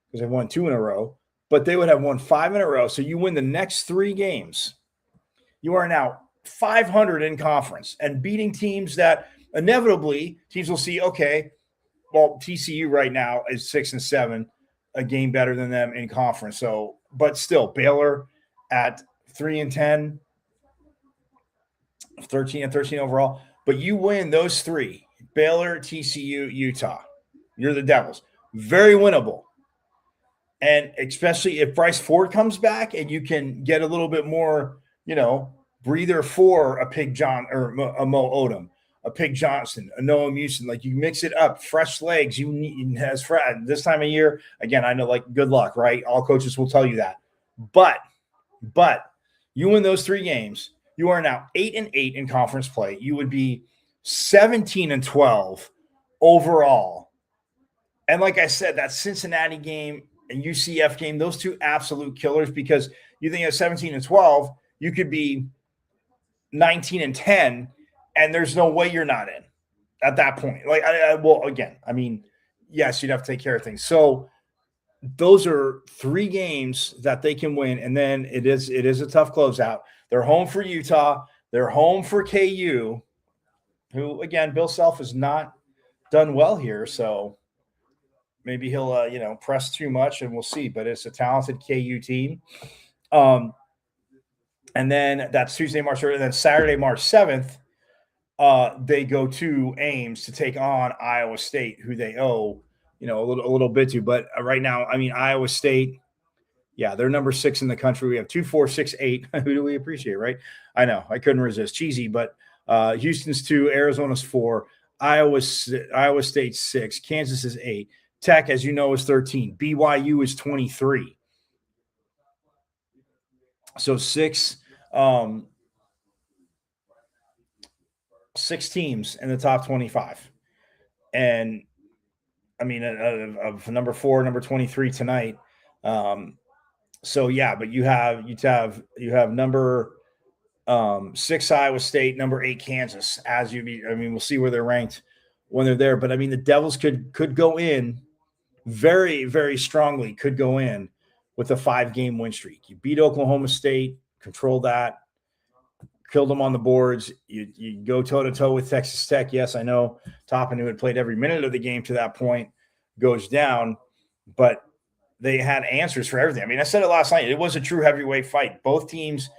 because they've won 2 in a row. But they would have won 5 in a row. So you win the next 3 games. You are now 500 in conference and beating teams that inevitably teams will see, okay, well, TCU right now is 6-7, a game better than them in conference. So, but still, Baylor at 3-10, 13-13 overall. But you win those 3: Baylor, TCU, Utah. You're the Devils. Very winnable. And especially if Bryce Ford comes back and you can get a little bit more, breather for a Pig John or a Mo Odom, a Pig Johnson, a Noah Musin. Like you mix it up, fresh legs. You need this time of year. Again, I know, like, good luck, right? All coaches will tell you that. But you win those 3 games. You are now 8-8 in conference play. You would be 17-12 overall. And like I said, that Cincinnati game and UCF game, those 2 absolute killers, because you think at 17-12, you could be 19-10, and there's no way you're not in at that point. Like, I mean, yes, you'd have to take care of things. So those are 3 games that they can win, and then it is a tough closeout. They're home for Utah. They're home for KU, who, again, Bill Self has not done well here, so maybe he'll press too much, and we'll see. But it's a talented KU team. And then that's Tuesday, March 3rd. And then Saturday, March 7th, they go to Ames to take on Iowa State, who they owe, a little bit to. But right now, I mean, Iowa State, yeah, they're number 6 in the country. We have 2, 4, 6, 8. Who do we appreciate, right? I know, I couldn't resist. Cheesy, but Houston's 2, Arizona's 4, Iowa State's 6, Kansas is 8, Tech, as you know, is 13, BYU is 23. So 6 teams in the top 25. And I mean, of number 4, number 23 tonight. So yeah, but you have number 6 Iowa State, number 8 Kansas. We'll see where they're ranked when they're there. But I mean, the Devils could go in very, very strongly. Could go in with a 5-game win streak. You beat Oklahoma State, control that, killed them on the boards. You go toe-to-toe with Texas Tech. Yes, I know Toppin, who had played every minute of the game to that point, goes down, but they had answers for everything. I mean, I said it last night. It was a true heavyweight fight. Both teams,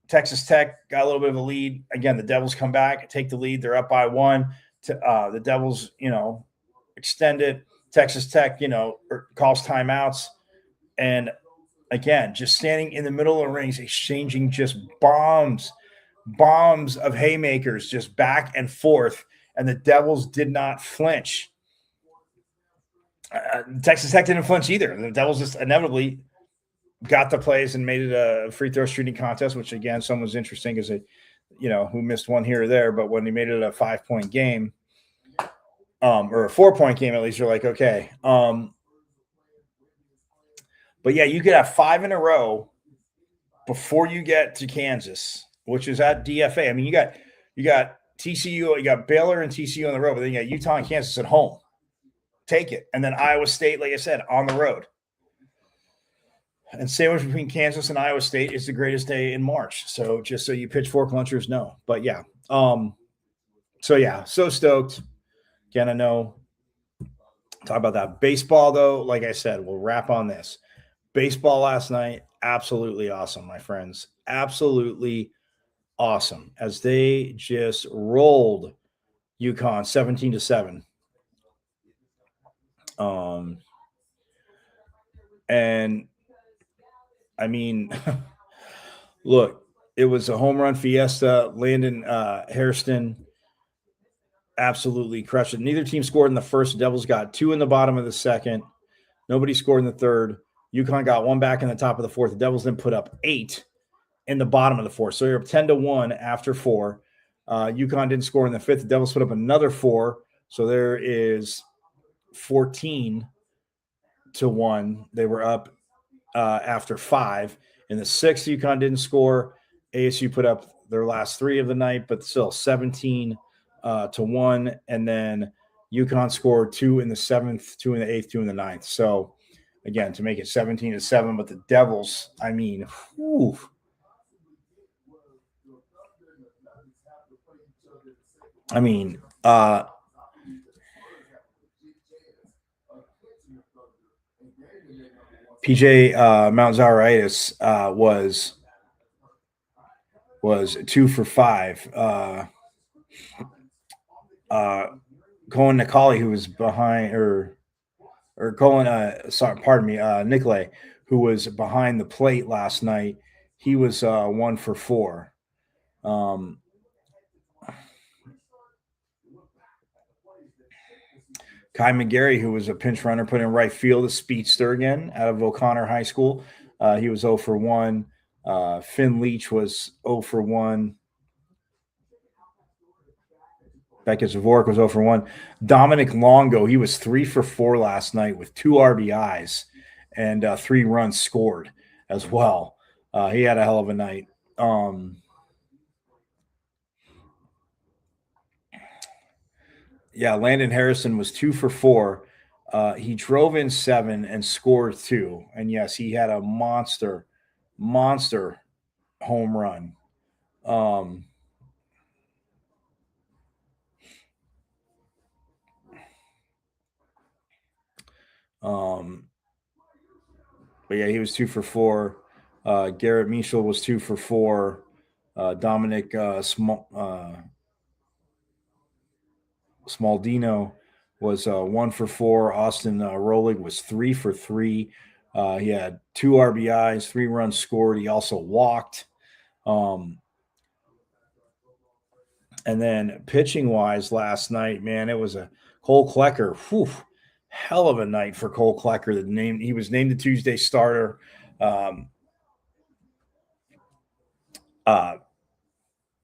Texas Tech got a little bit of a lead. Again, the Devils come back, take the lead. They're up by 1. The Devils, extend it. Texas Tech, calls timeouts. And again, just standing in the middle of the rings, exchanging just bombs of haymakers, just back and forth. And the Devils did not flinch. Texas Tech didn't flinch either. The Devils just inevitably got the plays and made it a free throw shooting contest, which, again, some was interesting because who missed one here or there. But when they made it a 5-point game, or a 4-point game, at least, you're like, okay. But yeah, you could have 5 in a row before you get to Kansas, which is at DFA. I mean, you got TCU, you got Baylor and TCU on the road, but then you got Utah and Kansas at home. Take it. And then Iowa State, like I said, on the road. And sandwich between Kansas and Iowa State is the greatest day in March. So just so you pitchfork lunchers know. But yeah. So stoked. Again, I know. Talk about that. Baseball, though, like I said, we'll wrap on this. Baseball last night, absolutely awesome, my friends. Absolutely awesome. As they just rolled UConn 17-7. And I mean, look, it was a home run fiesta. Landon Hairston absolutely crushed it. Neither team scored in the first. The Devils got 2 in the bottom of the second. Nobody scored in the third. UConn got 1 back in the top of the fourth. The Devils then put up 8 in the bottom of the fourth. So you're up 10-1 after 4. UConn didn't score in the fifth. The Devils put up another 4. So there is 14-1. They were up after 5. In the sixth, UConn didn't score. ASU put up their last 3 of the night, but still 17-1. And then UConn scored 2 in the 7th, 2 in the 8th, 2 in the 9th. So again, to make it 17-7, but the Devils, I mean, whew. I mean, PJ Mount Zairitis was 2 for 5. Colin Nicoli, who was behind, or Colin, Nicolay, who was behind the plate last night, he was 1 for 4. Kai McGarry, who was a pinch runner, put in right field, a speedster again out of O'Connor High School. He was 0 for 1. Finn Leach was 0 for 1. Becca Zavorik was 0 for 1. Dominic Longo, he was 3 for 4 last night with 2 RBIs and 3 runs scored as well. He had a hell of a night. Landon Harrison was 2 for 4. He drove in 7 and scored 2. And yes, he had a monster home run. But yeah, he was 2 for 4. Garrett Michel was 2 for 4. Dominic Smaldino was 1 for 4. Austin Rolig was 3 for 3. He had 2 RBIs, 3 runs scored. He also walked. And then pitching wise last night, man, it was a Cole Klecker. Whew, hell of a night for Cole Klecker. He was named the Tuesday starter. Well,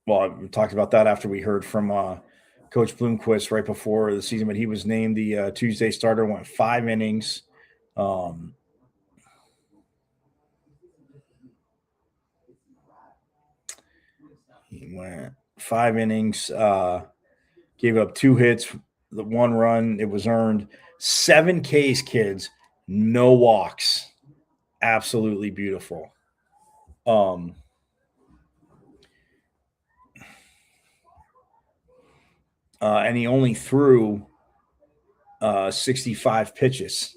we talked about that after we heard from Coach Bloomquist right before the season, but he was named the Tuesday starter, went 5 innings. He went 5 innings, gave up 2 hits, the 1 run. It was earned. 7 Ks, kids, no walks. Absolutely beautiful. And he only threw 65 pitches.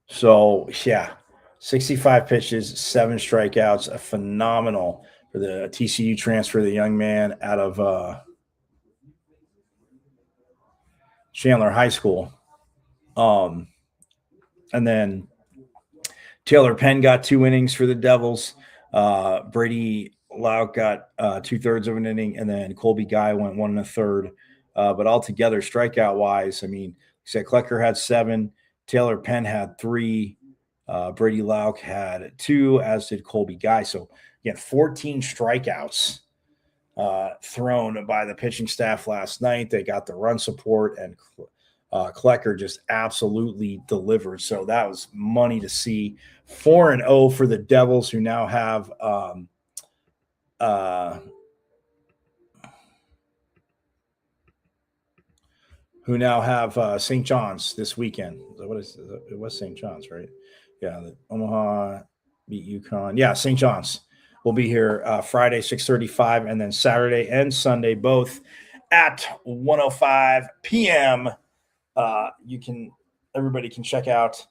So, yeah, 65 pitches, 7 strikeouts, a phenomenal for the TCU transfer, the young man out of Chandler High School. And then Taylor Penn got 2 innings for the Devils. Brady Lauk got 2/3 of an inning, and then Colby Guy went 1 1/3. But altogether, strikeout wise, I mean, like I said, Klecker had 7, Taylor Penn had 3, Brady Lauk had 2, as did Colby Guy. So again, 14 strikeouts thrown by the pitching staff last night. They got the run support, and Klecker just absolutely delivered. So that was money to see. 4-0 for the Devils, who now have who now have St. John's this weekend. What is it? Was St. John's, right? Yeah, the Omaha beat UConn. Yeah, St. John's will be here Friday 6:35, and then Saturday and Sunday both at 1:05 p.m. Everybody can check out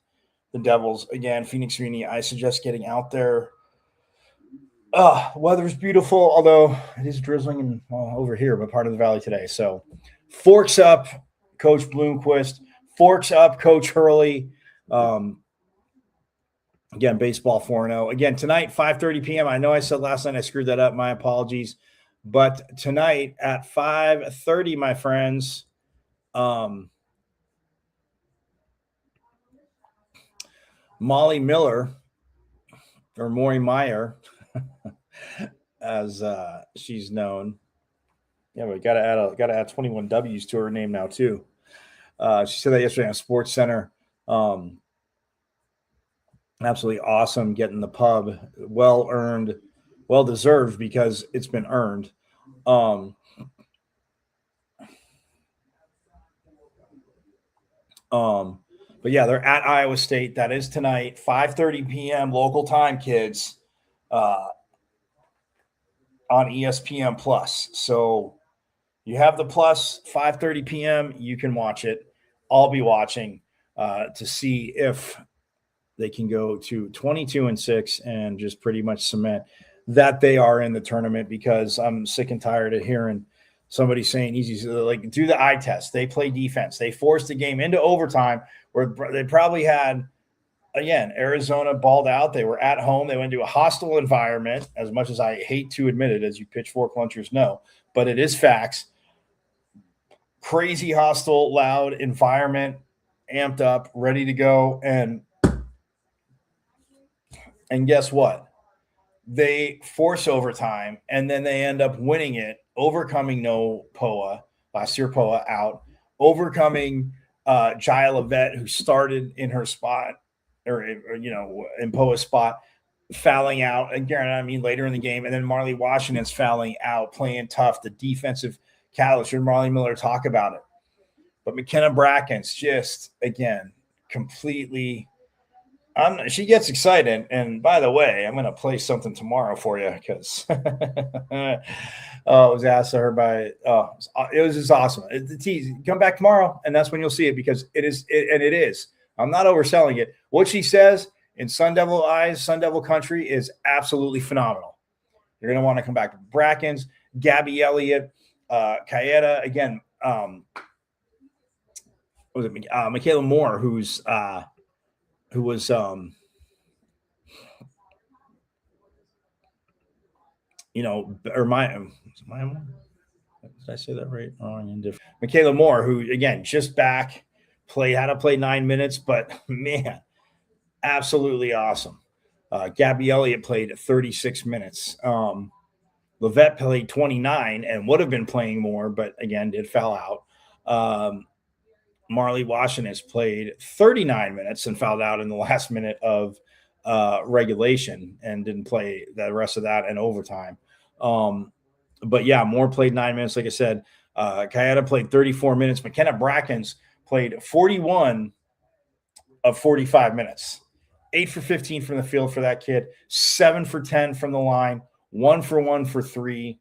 the Devils again. Phoenix Uni. I suggest getting out there. Weather's beautiful, although it is drizzling over here, but part of the valley today. So, forks up, Coach Bloomquist. Forks up, Coach Hurley. Again, baseball 4-0. Again, tonight, 5:30 p.m. I know I said last night I screwed that up. My apologies. But tonight at 5:30, my friends, Molly Miller, or Maury Meyer, as she's known. Yeah, we gotta add 21 W's to her name now too. She said that yesterday on Sports Center. Absolutely awesome getting the pub. Well earned, well deserved because it's been earned. But yeah, they're at Iowa State. That is tonight, 5:30 p.m. local time, kids, on ESPN Plus. So you have the Plus, 5:30 p.m. You can watch it. I'll be watching to see if they can go to 22-6 and just pretty much cement that they are in the tournament, because I'm sick and tired of hearing somebody saying easy, like do the eye test. They play defense. They forced the game into overtime where they probably had, again, Arizona balled out. They were at home. They went to a hostile environment, as much as I hate to admit it, as you pitchfork lunchers know, but it is facts. Crazy, hostile, loud environment, amped up, ready to go. And guess what? They force overtime, and then they end up winning it, overcoming no Poa, last year Poa out, overcoming Jaya Levet, who started in her spot, or in Poa's spot, fouling out. Again, I mean, later in the game, and then Marley Washington's fouling out, playing tough, the defensive callous. And Marley Miller talk about it. But McKenna Bracken's just, again, completely – she gets excited. And by the way, I'm going to play something tomorrow for you because it was asked to her by it was just awesome. The tease, come back tomorrow, and that's when you'll see it, because it is. I'm not overselling it. What she says in Sun Devil eyes, Sun Devil country, is absolutely phenomenal. You're going to want to come back. Brackens, Gabby Elliott, Kaeta, again. What was it? Michaela Moore, who was or Maya Moore? Did I say that right? Wrong, indifferent. Michaela Moore, who again just back, had to play 9 minutes, but man, absolutely awesome. Gabby Elliott played 36 minutes. Levet played 29 and would have been playing more, but again did foul out. Marley Washington has played 39 minutes and fouled out in the last minute of regulation and didn't play the rest of that in overtime. But yeah, Moore played 9 minutes. Like I said, Kaeta played 34 minutes. McKenna Brackens played 41 of 45 minutes. 8 for 15 from the field for that kid. 7 for 10 from the line. 1 for 1 for 3.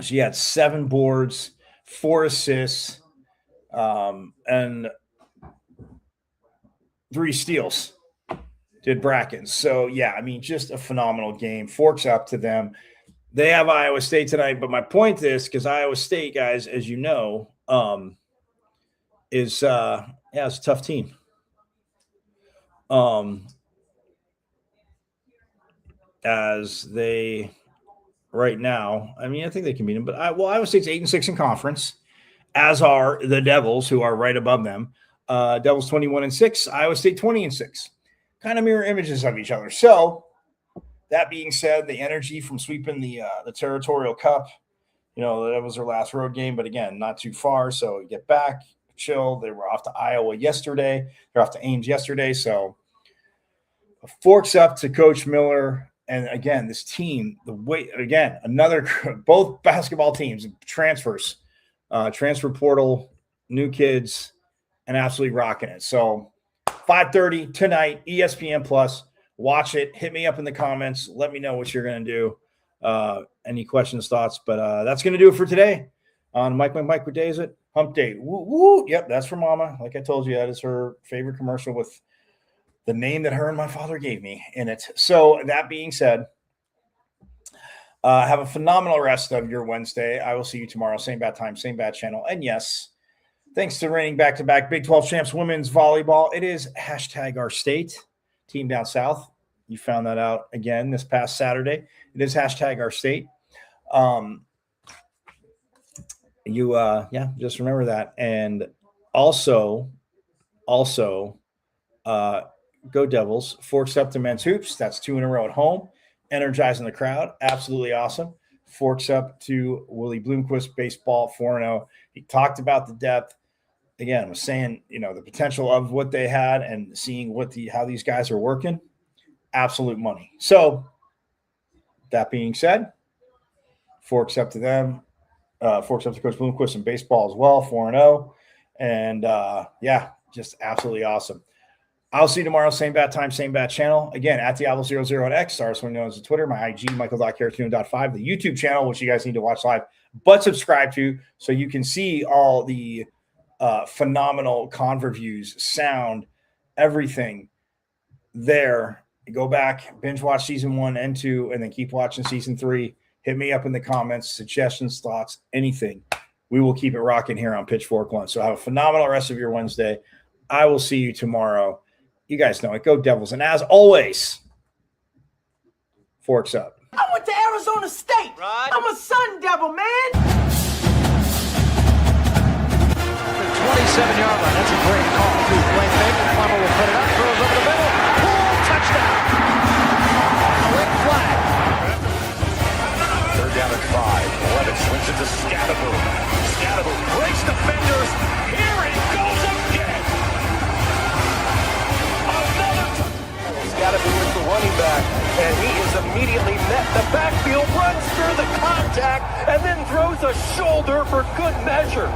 She had 7 boards, 4 assists, and 3 steals. Did Brackens. So, yeah, I mean, just a phenomenal game. Forks up to them. They have Iowa State tonight, but my point is, because Iowa State, guys, as you know, it's a tough team. As they right now, I mean, I think they can beat them, but Iowa State's 8-6 in conference, as are the Devils, who are right above them. Devils 21-6, Iowa State 20-6. Kind of mirror images of each other. So, that being said, the energy from sweeping the Territorial Cup, that was their last road game, but again, not too far. So, get back, chill. They were off to Iowa yesterday. They're off to Ames yesterday. So, forks up to Coach Miller. And again, this team, both basketball teams, transfers, transfer portal, new kids, and absolutely rocking it. So 5:30 tonight, ESPN Plus. Watch it. Hit me up in the comments. Let me know what you're going to do. Any questions, thoughts. But that's going to do it for today on Mike with Days It. Hump Day. Woo, woo. Yep, that's for Mama. Like I told you, that is her favorite commercial with the name that her and my father gave me in it. So that being said, have a phenomenal rest of your Wednesday. I will see you tomorrow. Same bad time, same bad channel. And yes, thanks to reigning back-to-back Big 12 champs women's volleyball, it is #OurState, team down south. You found that out again this past Saturday. It is #OurState. Just remember that. And also, go Devils. Forks up to men's hoops. That's 2 in a row at home. Energizing the crowd. Absolutely awesome. Forks up to Willie Bloomquist baseball 4-0. He talked about the depth. Again, I was saying, the potential of what they had and seeing how these guys are working. Absolute money. So that being said, forks up to them. Forks up to Coach Bloomquist in baseball as well, 4-0. And just absolutely awesome. I'll see you tomorrow, same bad time, same bad channel. Again, at Diablo00 on X, also known as Twitter, my IG, Michael.Caratoon.5, the YouTube channel, which you guys need to watch live, but subscribe to so you can see all the phenomenal conver views, sound, everything there. Go back, binge watch season 1 and 2, and then keep watching season 3. Hit me up in the comments, suggestions, thoughts, anything. We will keep it rocking here on Pitchfork Lunch. So have a phenomenal rest of your Wednesday. I will see you tomorrow. You guys know it. Go Devils. And as always, forks up.
I went to Arizona State. Right. I'm a Sun Devil, man.
27-yard line. That's a great call, too. Play fake. Plummer will put it up. Throws over the middle. Pull. Touchdown. Quick flag.
3rd down and 5. Levitt swings it to Scatterboom. Scatterboom breaks defenders. Here he goes again. Scatterboom is the running back, and he is immediately met in the backfield, runs through the contact, and then throws a shoulder for good measure.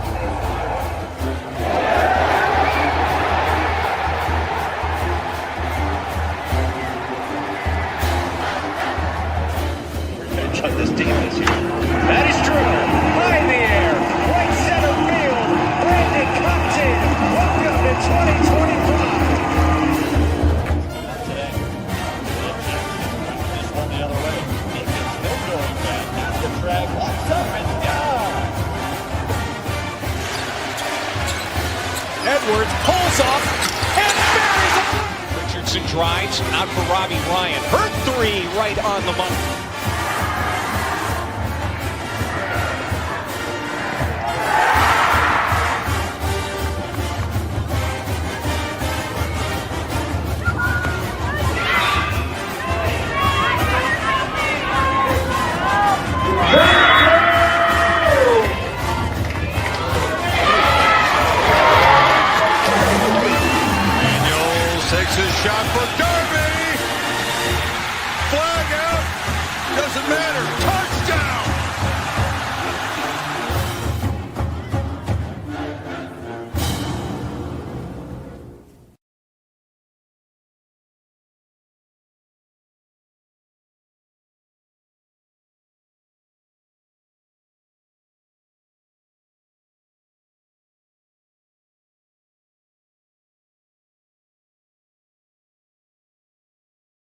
Revenge on this team this year. That is true. High in the air. Right center field. Brandon comes in. Welcome to 2025.
Edwards pulls off and buries it. Richardson drives out for Robbie Ryan. Hurt 3 right on the money.
Takes his shot for